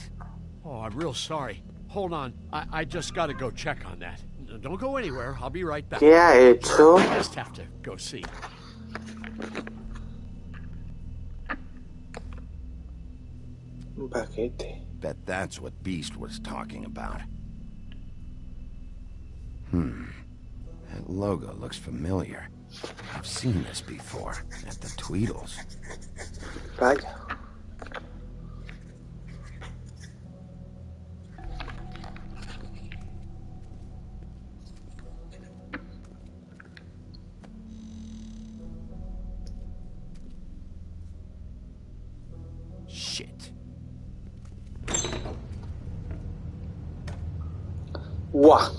Oh, I'm real sorry. Hold on. I just gotta go check on that. Don't go anywhere. I'll be right back. ¿Qué ha hecho? I just have to go see. Un paquete. Bet that's what Beast was talking about. That logo looks familiar. I've seen this before, at the Tweedles. Vaya. Shit. ¡Guau!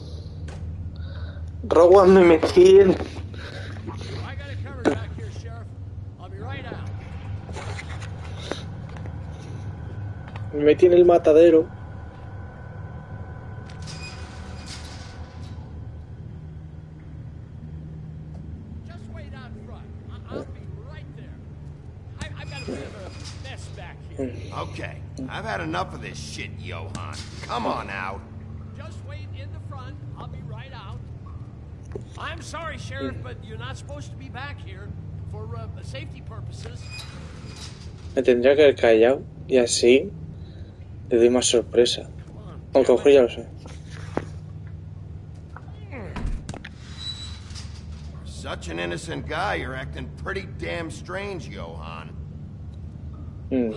Rowan, me metí en... I got it covered back here, Sheriff. I'll be right out. Me metí en el matadero. Just wait out front. I'll be right there. I've got a bit of a mess back here. Okay, I've had enough of this shit, Johan. Come on out. Just wait in the front. I'll be right out. I'm sorry, Sheriff, but you're not supposed to be back here for safety purposes. Me tendría que haber callado y así le doy más sorpresa. Aunque mejor ya lo sé. Such an innocent guy, you're acting pretty damn strange, Johan.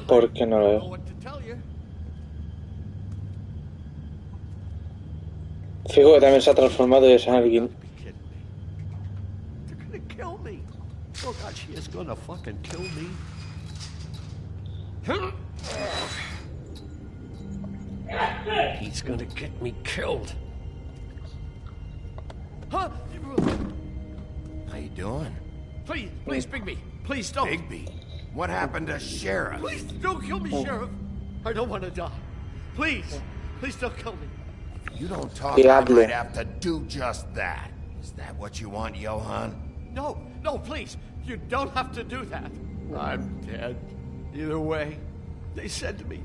¿Por qué no lo I don't know veo? what to tell you. Fijo que también se ha transformado y es alguien. They're gonna kill me. Oh God, she is gonna fucking kill me. He's gonna get me killed. Huh? How you doing? Please, Bigby. Please don't. Bigby? What happened to Sheriff? Please don't kill me, Sheriff. I don't want to die. Please don't kill me. If you don't talk, I might have to do just that. Is that what you want, Johan? No, please. You don't have to do that. I'm dead. Either way. They said to me,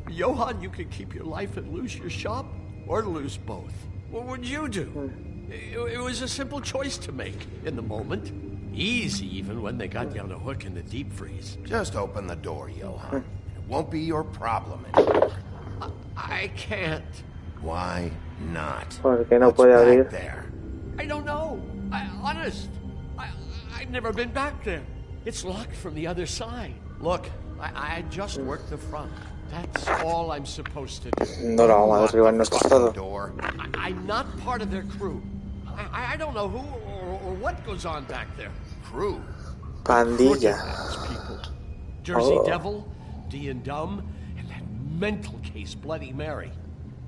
Johan, you can keep your life and lose your shop, or lose both. What would you do? It was a simple choice to make in the moment. Easy, even when they got you on a hook in the deep freeze. Just open the door, Johan. It won't be your problem anymore. I can't. Why not? Porque no What's puede back abrir. there? I don't know. Honest. I've never been back there. It's locked from the other side. Look, I just worked the front. That's all I'm supposed to do. No lo vamos a derribar, no es todo. I'm not part of their crew. I don't know who or what goes on back there. Crew? Pandilla. People. Jersey Devil, D and Dumb, and that mental case, Bloody Mary.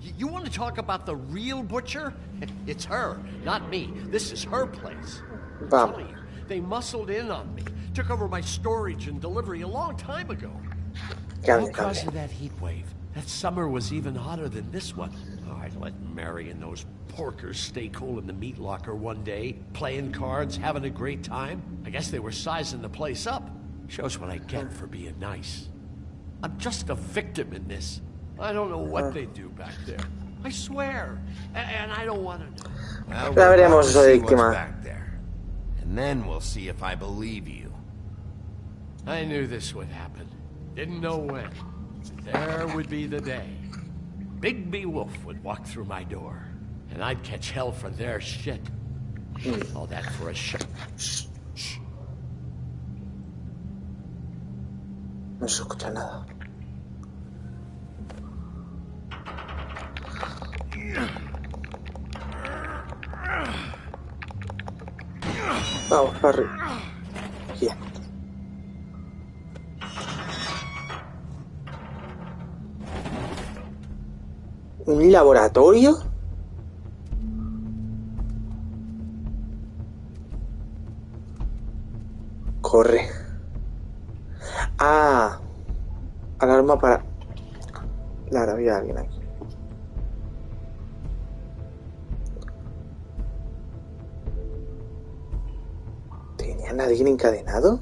You want to talk about the real butcher? It's her, not me. This is her place. I'm telling you, they muscled in on me, took over my storage and delivery a long time ago. All because of that heat wave. That summer was even hotter than this one. Oh, I'd let Mary and those porkers stay cool in the meat locker one day, playing cards, having a great time. I guess they were sizing the place up. Shows what I get for being nice. I'm just a victim in this. I don't know what they do back there. I swear. And I don't want to know. Well, we're about to see what's back there. And then we'll see if I believe you. I knew this would happen. Didn't know when. There would be the day. Bigby Wolf would walk through my door. And I'd catch hell for their shit. All that for a shot. No se escucha nada. Vamos, Harry. Bien. ¿Un laboratorio? Corre. Ah. Alarma para... Claro, había alguien aquí. ¿Tenía a nadie encadenado?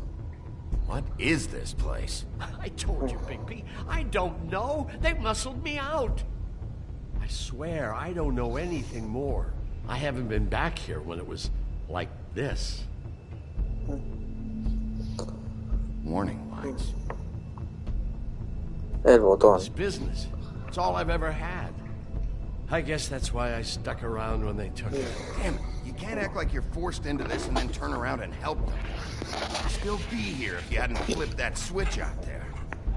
What is this place? I told you, Bigby. I don't know. They muscled me out. I swear I don't know anything more. I haven't been back here when it was like this. Warning lights. El botón. It's business. It's all I've ever had. I guess that's why I stuck around when they took it. Damn it. You can't act like you're forced into this and then turn around and help them. You'd still be here if you hadn't flipped that switch out there.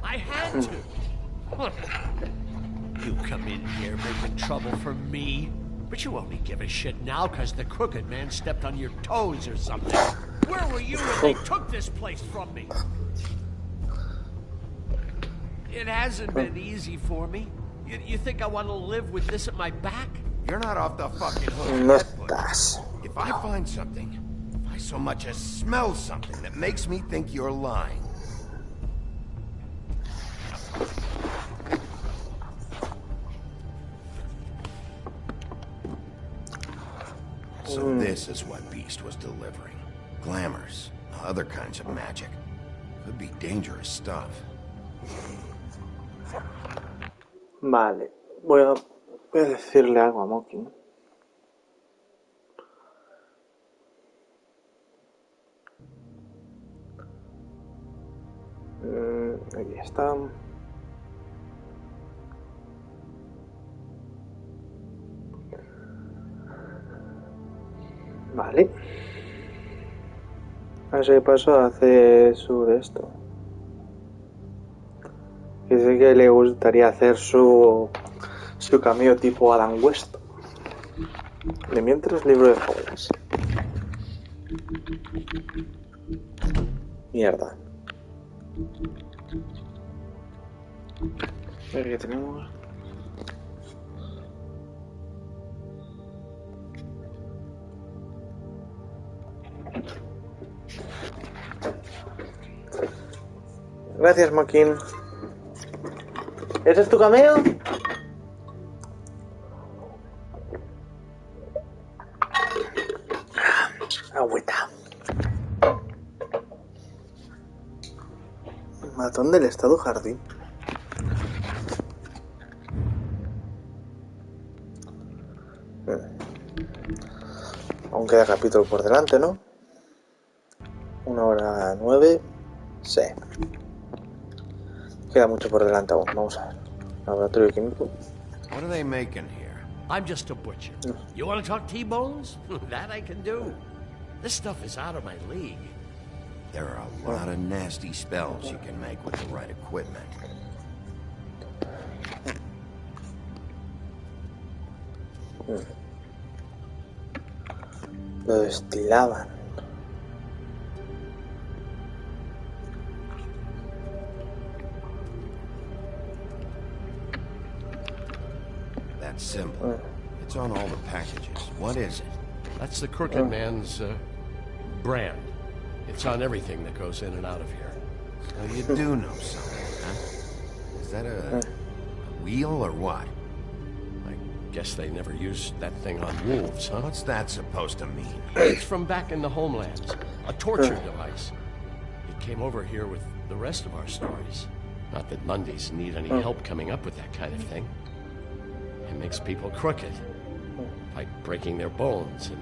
I had to. You come in here making trouble for me, but you only give a shit now because the crooked man stepped on your toes or something. Where were you when they took this place from me? It hasn't been easy for me. You think I want to live with this at my back? You're not off the fucking hook. No estás. If I find something, if I so much as smell something that makes me think you're lying. So this is what Beast was delivering. Glamours, other kinds of magic. Could be dangerous stuff. Vale, voy a decirle algo a Mocking. Aquí está. Vale. A ese paso hace su de esto. Dice que le gustaría hacer su cameo tipo Adam West. De mientras, libro de fábulas. Mierda. A ver qué tenemos. Gracias, Makin. ¿Ese es tu cameo? Agüita. Matón del Estado Jardín. Aún queda capítulo por delante, ¿no? 1:09. Sí. Queda mucho por delante aún. Vamos a ver. Laboratorio químico. What are they making here? I'm just a butcher. You want to talk T-bones? That I can do. This stuff is out of my league. There are a lot of nasty spells you can make with the right equipment. Lo destilaban. That symbol. It's on all the packages. What is it? That's the Crooked Man's brand. It's on everything that goes in and out of here. So you do know something, huh? Is that a wheel or what? I guess they never used that thing on wolves, huh? What's that supposed to mean? It's from back in the homelands. A torture device. It came over here with the rest of our stories. Not that Mundies need any help coming up with that kind of thing. It makes people crooked. By breaking their bones and...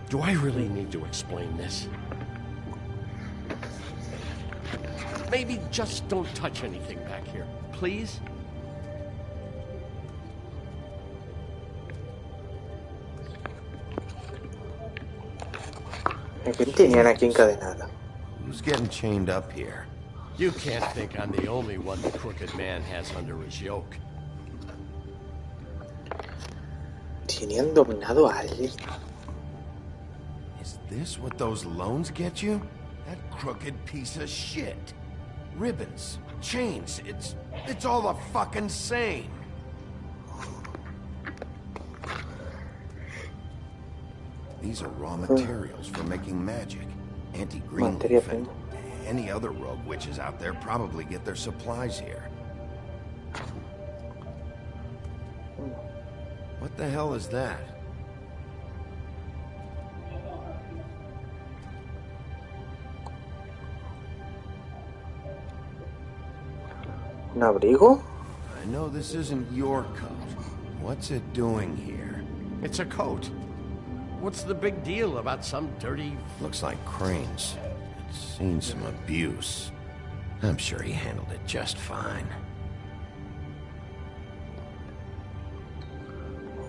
Do I really need to explain this? Maybe just don't touch anything back here, please? Who's getting chained up here? You can't think I'm the only one the crooked man has under his yoke. Tenían dominado a alguien. Is this what those loans get you? That crooked piece of shit. Ribbons, chains, it's all the fucking same. These are raw materials for making magic. Anti-green leaf and any other rogue witches out there probably get their supplies here. What the hell is that? ¿Un abrigo? I know this isn't your coat. What's it doing here? It's a coat. What's the big deal about some dirty... Looks like Crane's. It's seen some abuse. I'm sure he handled it just fine.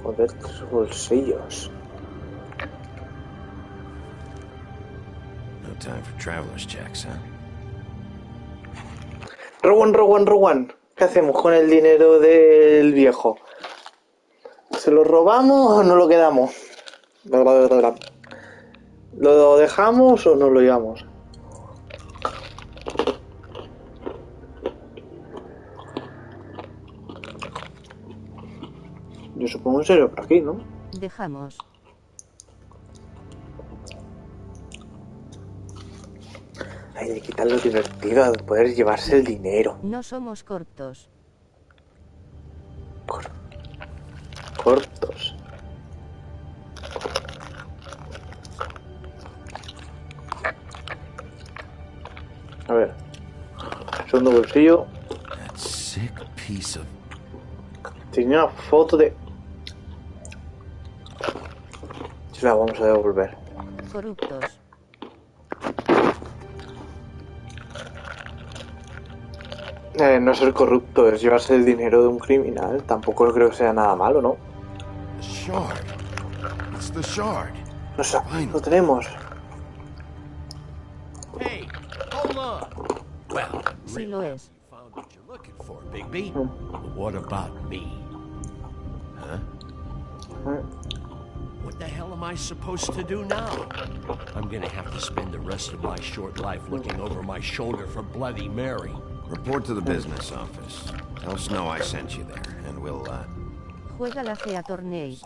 Joder, tus bolsillos. No time for traveler's checks, huh? Rowan. ¿Qué hacemos con el dinero del viejo? ¿Se lo robamos o no lo quedamos? ¿Lo dejamos o nos lo llevamos? Yo supongo que sería por aquí, ¿no? Dejamos. Hay que quitar lo divertido de poder llevarse el dinero. No somos cortos. Cortos. A ver. Segundo bolsillo. That sick piece of... Tenía una foto de... Se la vamos a devolver. Corruptos. No ser corrupto es llevarse el dinero de un criminal. Tampoco creo que sea nada malo, ¿no? The shard. It's the shard. No sé, lo tenemos. Hey, hold on. Well, Sí lo es. you found what you're looking for, Bigby. What about me? Huh? What the hell am I supposed to do now? I'm gonna have to spend the rest of my short life looking over my shoulder for Bloody Mary. Report to the business office. Tell Snow I sent you there, and we'll, Juega la Fea Tornei.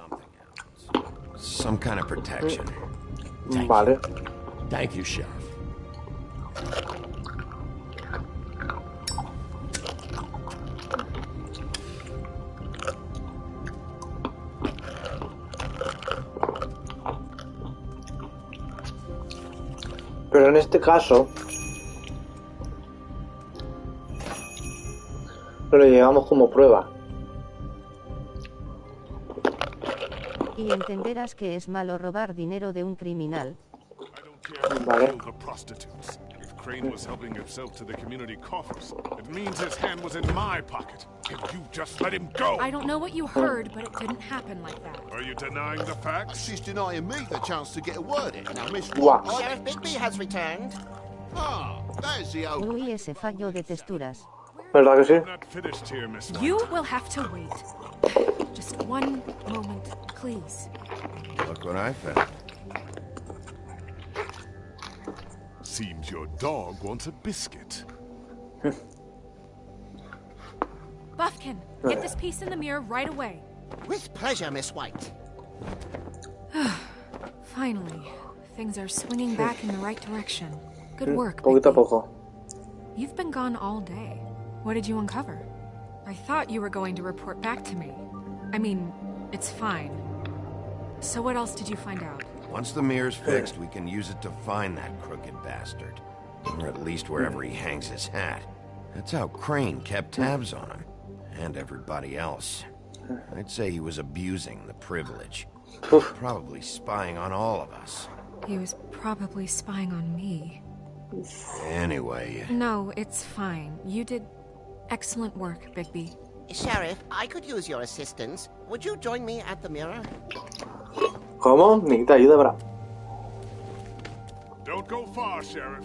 some kind of protection. Vale. Thank you, Sheriff. Pero en este caso lo llevamos como prueba. Y entenderás que es malo robar dinero de un criminal. Vale. The prostitutes. If Crane was helping himself to the community coffers, it means his hand was in my pocket. And you just let him go. I don't know what you heard, but it didn't happen like that. Are you denying the facts? She's denying me the chance to get a word in. Now, Miss Wow. Watts... Sheriff Bigby has returned. Ah, there's the old... Uy, ese fallo de texturas. ¿Verdad que sí? I'm not finished here, Miss White. You will have to wait. Just one moment, please. Look what I found. Seems your dog wants a biscuit. Buffkin, get this piece in the mirror right away. With pleasure, Miss White. Finally. things are swinging back in the right direction. Good work, Poquito a poco. You've been gone all day. What did you uncover? I thought you were going to report back to me. I mean, it's fine. So what else did you find out? Once the mirror's fixed, we can use it to find that crooked bastard. Or at least wherever he hangs his hat. That's how Crane kept tabs on him. And everybody else. I'd say he was abusing the privilege. Probably spying on all of us. He was probably spying on me. Anyway... No, it's fine. You did excellent work, Bigby. Sheriff, I could use your assistance. Would you join me at the mirror? ¿Cómo? Necesita ayuda, bra. Don't go far, Sheriff.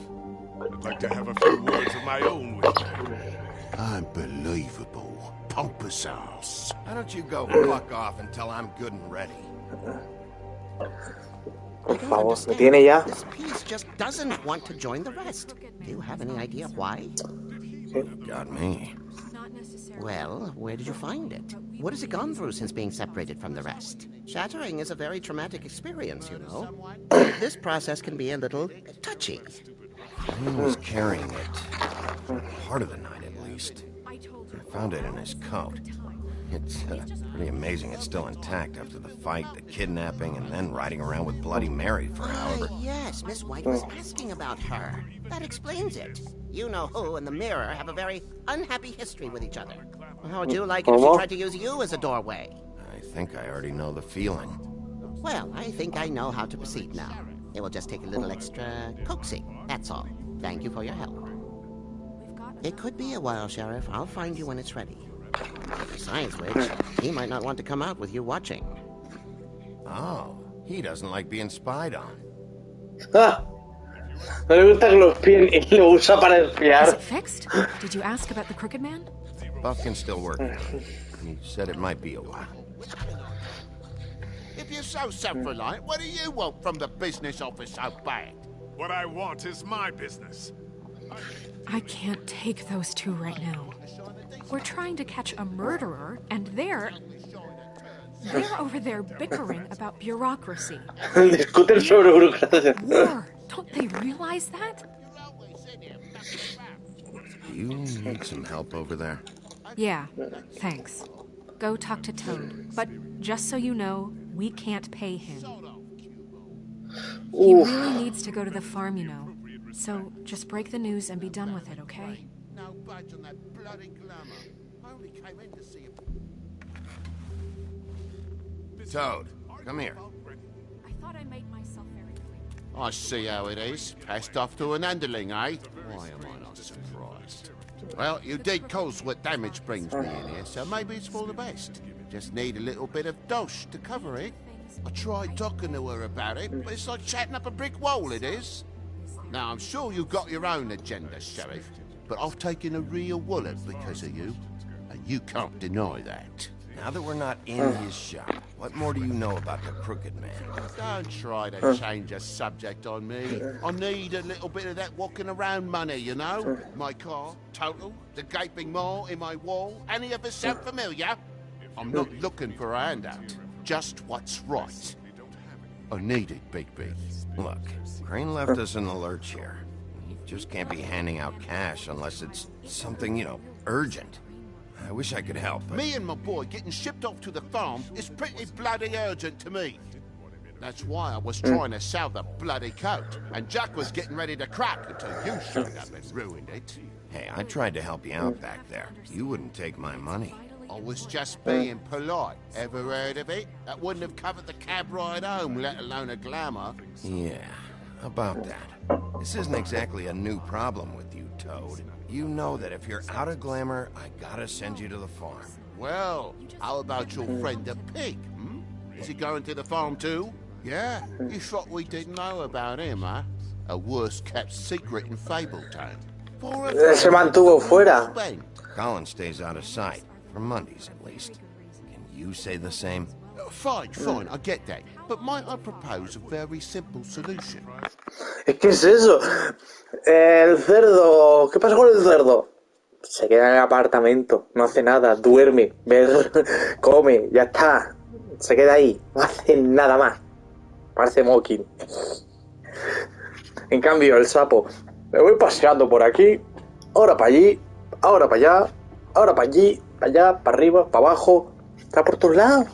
I'd like to have a few words of my own with you. Unbelievable. Pompous ass. Why don't you go fuck off until I'm good and ready? Por favor, me tiene ya. This piece just doesn't want to join the rest. Do you have any idea why? Got me. Well, where did you find it? What has it gone through since being separated from the rest? Shattering is a very traumatic experience, you know. This process can be a little touchy. He was carrying it. Part of the night, at least. I found it in his coat. It's pretty amazing it's still intact after the fight, the kidnapping, and then riding around with Bloody Mary for however... Yes, Miss White was asking about her. That explains it. You know who and the mirror have a very unhappy history with each other. How would you like it if she tried to use you as a doorway? I think I already know the feeling. Well, I think I know how to proceed now. It will just take a little extra coaxing, that's all. Thank you for your help. It could be a while, Sheriff. I'll find you when it's ready. Besides which, he might not want to come out with you watching. Oh, he doesn't like being spied on. Ah, no le gusta que lo espíen y lo usa para espiar. Is it fixed? Did you ask about the Crooked Man? Buffkin's still working. He said it might be a while. If you're so self-reliant, what do you want from the business office so bad? What I want is my business. I can't take those two right now. We're trying to catch a murderer, and they're over there bickering about bureaucracy. Discuten sobre burocracia. War. Don't they realize that? You need some help over there? Yeah, thanks. Go talk to Toad. But just so you know, we can't pay him. He really needs to go to the farm, you know. So just break the news and be done with it, okay? No budge on that bloody glamour. I only came in to see him. Toad, come here. I thought I made myself very clear. I see how it is. Passed off to an underling, eh? Why am I not surprised? Well, you did cause what damage brings me in here, so maybe it's for the best. Just need a little bit of dosh to cover it. I tried talking to her about it, but it's like chatting up a brick wall, it is. Now, I'm sure you've got your own agenda, Sheriff, but I've taken a real wallet because of you, and you can't deny that. Now that we're not in his shop, what more do you know about the Crooked Man? Don't try to change a subject on me. I need a little bit of that walking around money, you know? My car, total, the gaping maw in my wall. Any of us sound familiar? I'm not looking for a handout, just what's right. I need it, Bigby. Look, Crane left us in the lurch here. He just can't be handing out cash unless it's something, you know, urgent. I wish I could help, but... Me and my boy getting shipped off to the farm is pretty bloody urgent to me. That's why I was trying to sell the bloody coat, and Jack was getting ready to crack until you showed up and ruined it. Hey, I tried to help you out back there. You wouldn't take my money. I was just being polite. Ever heard of it? That wouldn't have covered the cab ride home, let alone a glamour. Yeah, about that. This isn't exactly a new problem with you, Toad. You know that if you're out of glamour, I gotta send you to the farm. Well, how about your friend the pig, hmm? Is he going to the farm too? Yeah? You thought we didn't know about him, huh? A worst-kept secret in Fabletown. Se mantuvo fuera. Colin stays out of sight. For Mondays, at least. Can you say the same? Fine, I get that. But might I propose a very simple solution? ¿Qué es eso? El cerdo. ¿Qué pasa con el cerdo? Se queda en el apartamento, no hace nada, duerme, ve, come, ya está. Se queda ahí, no hace nada más. Parece Mocking. En cambio, el sapo, me voy paseando por aquí, ahora para allí, ahora para allá, ahora para allí, para allá, para arriba, para abajo, está por todos lados.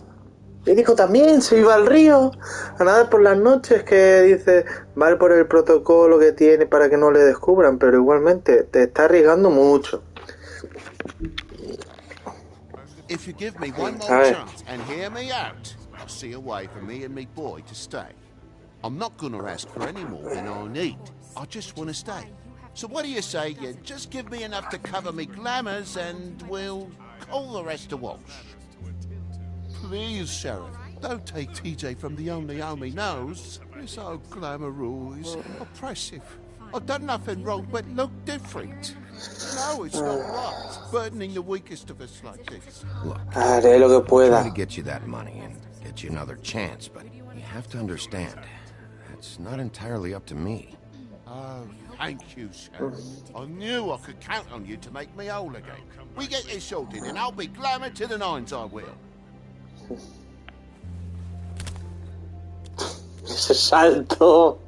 Y dijo también, se iba al río a nadar por las noches, que dice, vale por el protocolo que tiene para que no le descubran, pero igualmente te está arriesgando mucho. If you give me one more chance and hear me out, I'll see a way for me and me boy to stay. I'm not gonna ask for any more than I need. I just want to stay. So what do you say you just give me enough to cover me glamours and we'll call the rest a wash? Please, Sheriff, don't take TJ from the only home he knows. He's so glamorous, oppressive. I've done nothing wrong but look different. No, it's not right. Burdening the weakest of us like this. Look, haré lo que pueda. I'll try to get you that money and get you another chance, but you have to understand, it's not entirely up to me. Oh, thank you, Sheriff. I knew I could count on you to make me whole again. We get this sorted and I'll be glamour to the nines, I will. Ese salto.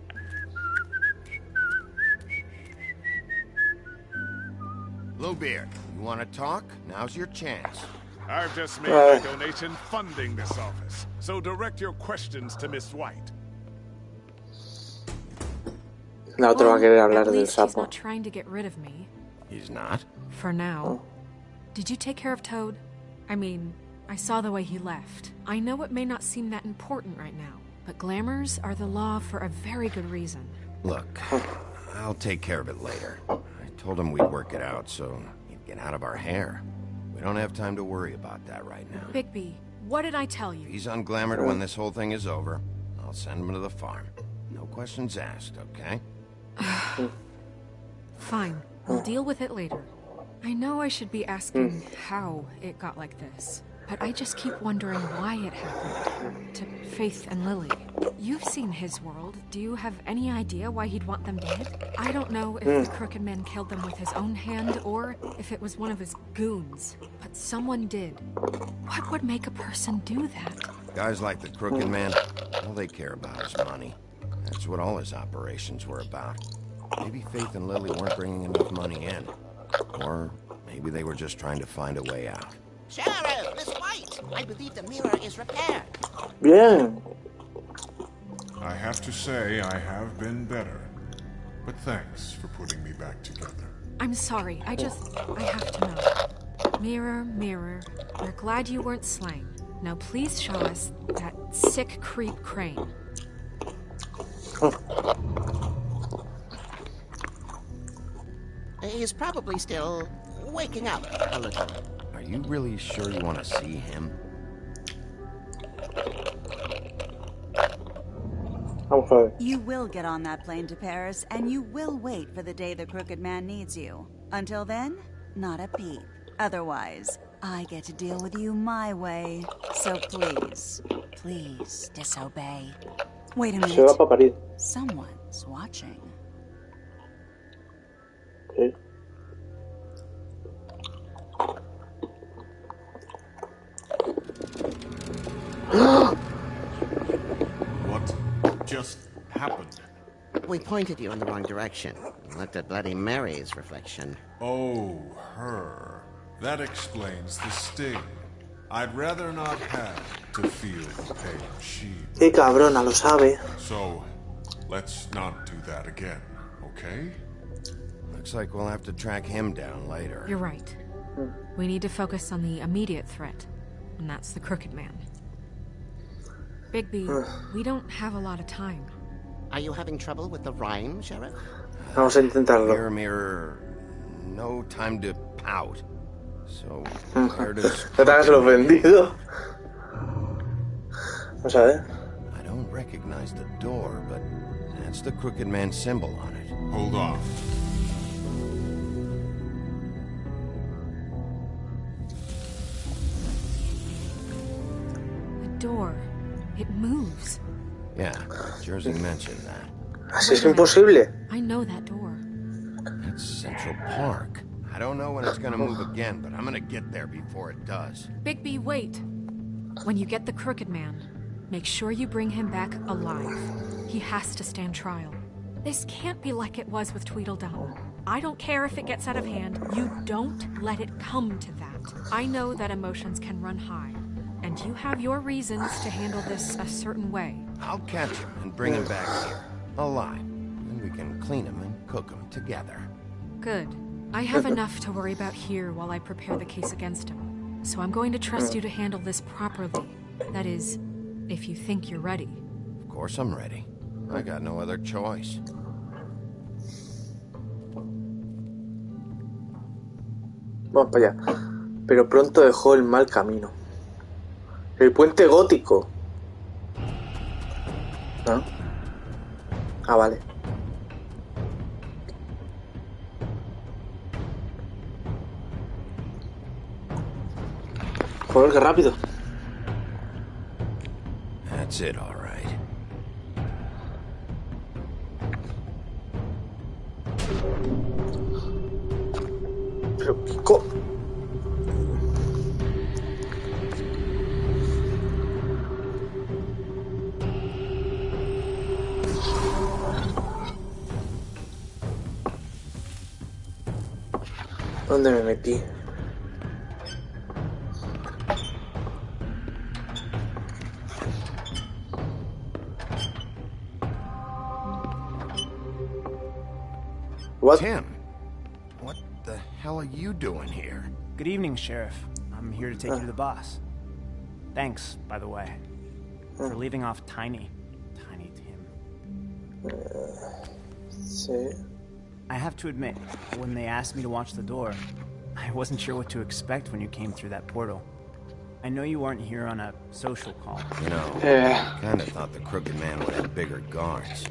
Bluebeard, you want to talk? Now's your chance. I've just made my donation funding this office, so direct your questions to Miss White. La otra va a querer hablar del He's sapo. not trying to get rid of me. He's not? For now. Did you take care of Toad? I mean, I saw the way he left. I know it may not seem that important right now, but glamours are the law for a very good reason. Look, I'll take care of it later. I told him we'd work it out so he'd get out of our hair. We don't have time to worry about that right now. Bigby, what did I tell you? He's unglamored when this whole thing is over. I'll send him to the farm. No questions asked, okay? Fine, we'll deal with it later. I know I should be asking how it got like this, but I just keep wondering why it happened. To Faith and Lily. You've seen his world. Do you have any idea why he'd want them dead? I don't know if the Crooked Man killed them with his own hand or if it was one of his goons, but someone did. What would make a person do that? Guys like the Crooked Man, all they care about is money. That's what all his operations were about. Maybe Faith and Lily weren't bringing enough money in. Or maybe they were just trying to find a way out. Sheriff, Miss White, I believe the mirror is repaired. Bien. I have to say I have been better, but thanks for putting me back together. I'm sorry, I have to know. Mirror, mirror, we're glad you weren't slain. Now please show us that sick creep Crane. He's probably still waking up a little. Are you really sure you want to see him? You will get on that plane to Paris, and you will wait for the day the Crooked Man needs you. Until then, not a peep. Otherwise, I get to deal with you my way. So please, please disobey. Wait a minute. Someone's watching. Okay. What just happened? We pointed you in the wrong direction. Looked at Bloody Mary's reflection. Oh, her. That explains the sting. I'd rather not have to feel the pain she... Qué cabrona, lo sabe. So, let's not do that again, okay? Looks like we'll have to track him down later. You're right. We need to focus on the immediate threat, and that's the Crooked Man. Bigby, we don't have a lot of time. Are you having trouble with the rhyme, Sheriff? Vamos a intentarlo. Mirror, mirror, no time to pout. So, where does... No te hagas el ofendido. Vamos a ver. I don't recognize the door, but that's the Crooked Man symbol on it. Hold on. The door. It moves. Yeah, Jersey mentioned that. Así es imposible. I know that door. That's Central Park. I don't know when it's gonna move again, but I'm gonna get there before it does. Bigby, wait. When you get the Crooked Man, make sure you bring him back alive. He has to stand trial. This can't be like it was with Tweedledum. I don't care if it gets out of hand. You don't let it come to that. I know that emotions can run high, and you have your reasons to handle this a certain way. I'll catch him and bring him back here, alive. And we can clean him and cook him together. Good. I have enough to worry about here while I prepare the case against him. So I'm going to trust you to handle this properly. That is, if you think you're ready. Of course I'm ready. I got no other choice. Vamos para allá. Pero pronto dejó el mal camino. El puente gótico. ¿No? Ah, vale. Joder, qué rápido. That's it, all right. Pero, ¿dónde me metí? What? Tim, what the hell are you doing here? Good evening, Sheriff. I'm here to take you to the boss. Thanks, by the way, for leaving off Tiny Tim. Sí. I have to admit, when they asked me to watch the door, I wasn't sure what to expect when you came through that portal. I know you weren't here on a social call. You know, I kind of thought the Crooked Man would have bigger guards.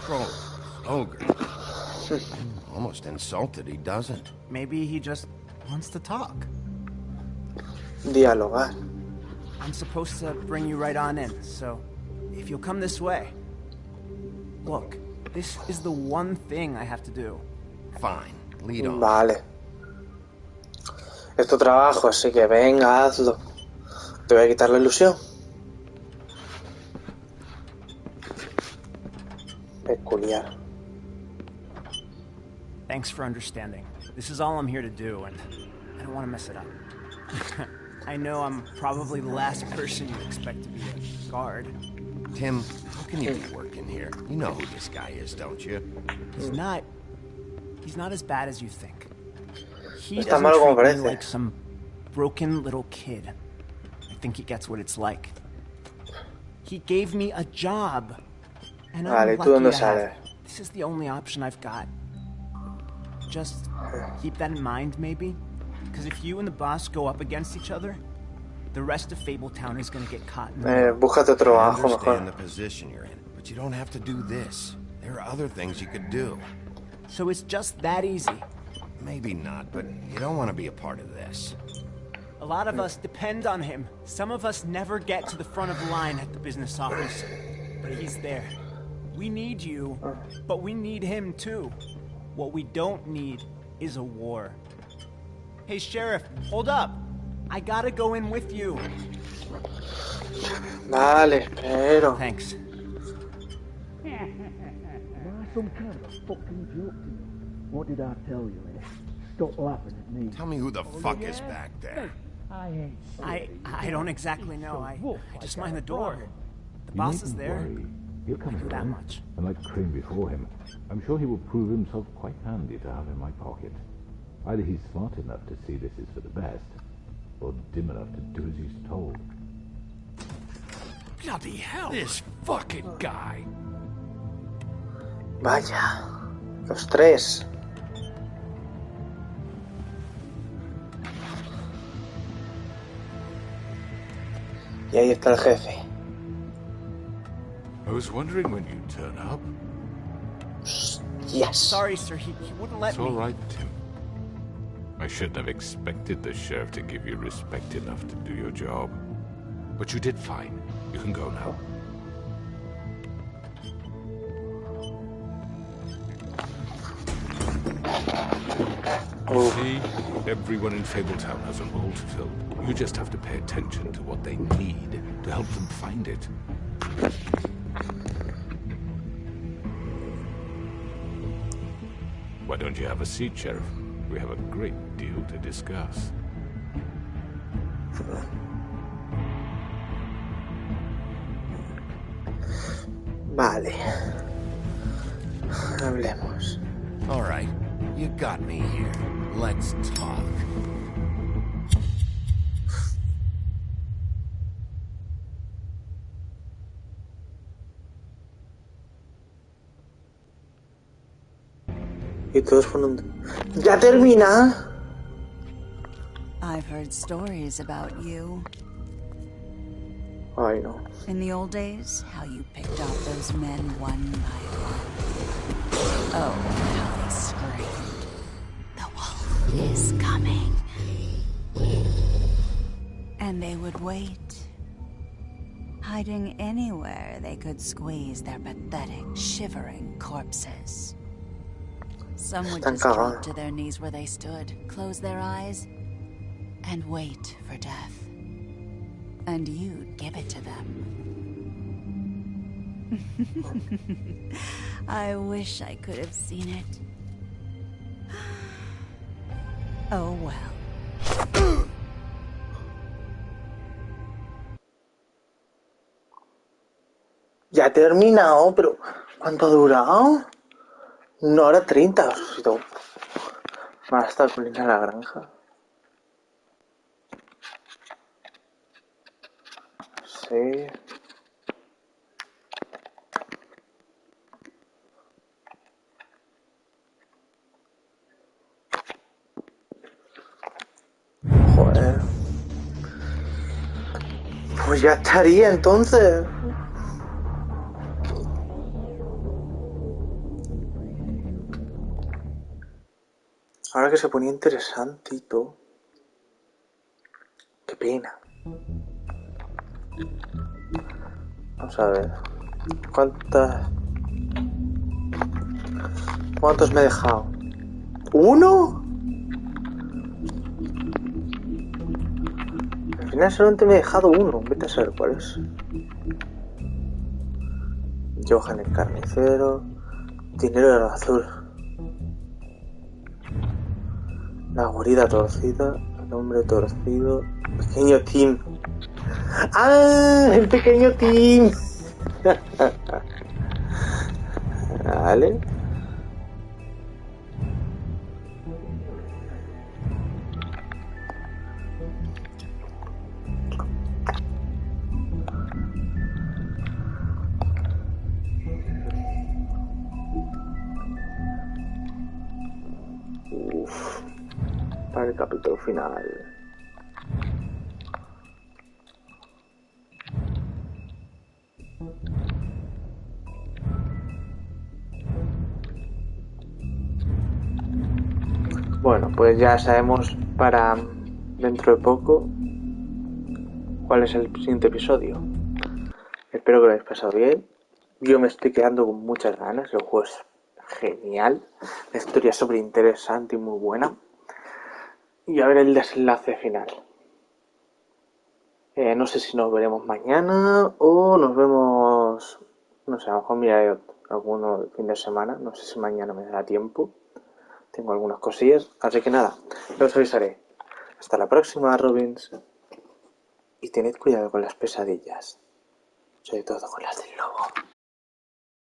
Trolls, ogres. I'm almost insulted he doesn't. Maybe he just wants to talk. Dialogar. I'm supposed to bring you right on in, so if you'll come this way. Look, this is the one thing I have to do. Fine, lead on. Vale. Es tu trabajo, así que venga, hazlo. Te voy a quitar la ilusión. Peculiar. Thanks for understanding. This is all I'm here to do, and I don't want to mess it up. I know I'm probably the last person you expect to be a guard. Tim, how can you be working here? You know who this guy is, don't you? He's not as bad as you think. He Está doesn't mal como treat me parece. like some broken little kid. I think he gets what it's like. He gave me a job, and I'm Vale, ¿tú lucky dónde to have sales? it. This is the only option I've got. Just keep that in mind, maybe? Because if you and the boss go up against each other, the rest of Fabletown is going to get caught in the Búscate otro trabajo I understand mejor. the position you're in, but you don't have to do this. There are other things you could do. So it's just that easy. Maybe not, but you don't want to be a part of this. A lot of us depend on him. Some of us never get to the front of the line at the business office. But he's there. We need you, but we need him too. What we don't need is a war. Hey, Sheriff, hold up. I gotta go in with you. Vale, espero. Thanks. Some kind of a fucking joke to me. What did I tell you, eh? Stop laughing at me. Tell me who the fuck is back there. I ain't I don't exactly know. I just mind the door. The boss is there. He'll come that around. much. And like Crane before him, I'm sure he will prove himself quite handy to have in my pocket. Either he's smart enough to see this is for the best, or dim enough to do as he's told. Bloody hell, this fucking guy. Vaya, los tres. Y ahí está el jefe. I was wondering when you'd turn up. Yes. Sorry, sir. He wouldn't let It's me. all right, Tim. I shouldn't have expected the sheriff to give you respect enough to do your job. But you did fine. You can go now. You see, everyone in Fabletown has a role to fill. You just have to pay attention to what they need to help them find it. Why don't you have a seat, Sheriff? We have a great deal to discuss. Vale. Hablemos. All right, you got me here. Let's talk. Y todos fueron... ¡Ya termina! I've heard stories about you. Ay, no. In the old days, how you picked off those men one by one. Oh, how they screamed. The wolf is coming. And they would wait, hiding anywhere they could squeeze their pathetic, shivering corpses. Some would just drop to their knees where they stood, close their eyes, and wait for death. And you'd give it to them. I wish I could have seen it. Oh well. Ya he terminado, pero ¿cuánto ha durado? 1 hora 30. Hasta culminar la granja. Sí. Joder. Pues ya estaría entonces. Ahora que se ponía interesante y todo. Qué pena. Vamos a ver. ¿Cuántos me he dejado? ¿1? Al final solamente me he dejado 1. Vete a saber cuál es. Johan el carnicero. Dinero del azul. La guarida torcida. El hombre torcido. Pequeño Tim. ¡Ah! El pequeño Tim. Vale. Uf. Para el capítulo final. Bueno, pues ya sabemos para dentro de poco cuál es el siguiente episodio. Espero que lo hayáis pasado bien. Yo me estoy quedando con muchas ganas. El juego es genial. La historia es súper interesante y muy buena. Y a ver el desenlace final. No sé si nos veremos mañana o nos vemos... No sé, a lo mejor miraré alguno el fin de semana. No sé si mañana me dará tiempo. Tengo algunas cosillas, así que nada, os avisaré. Hasta la próxima, Robins. Y tened cuidado con las pesadillas. Sobre todo con las del lobo.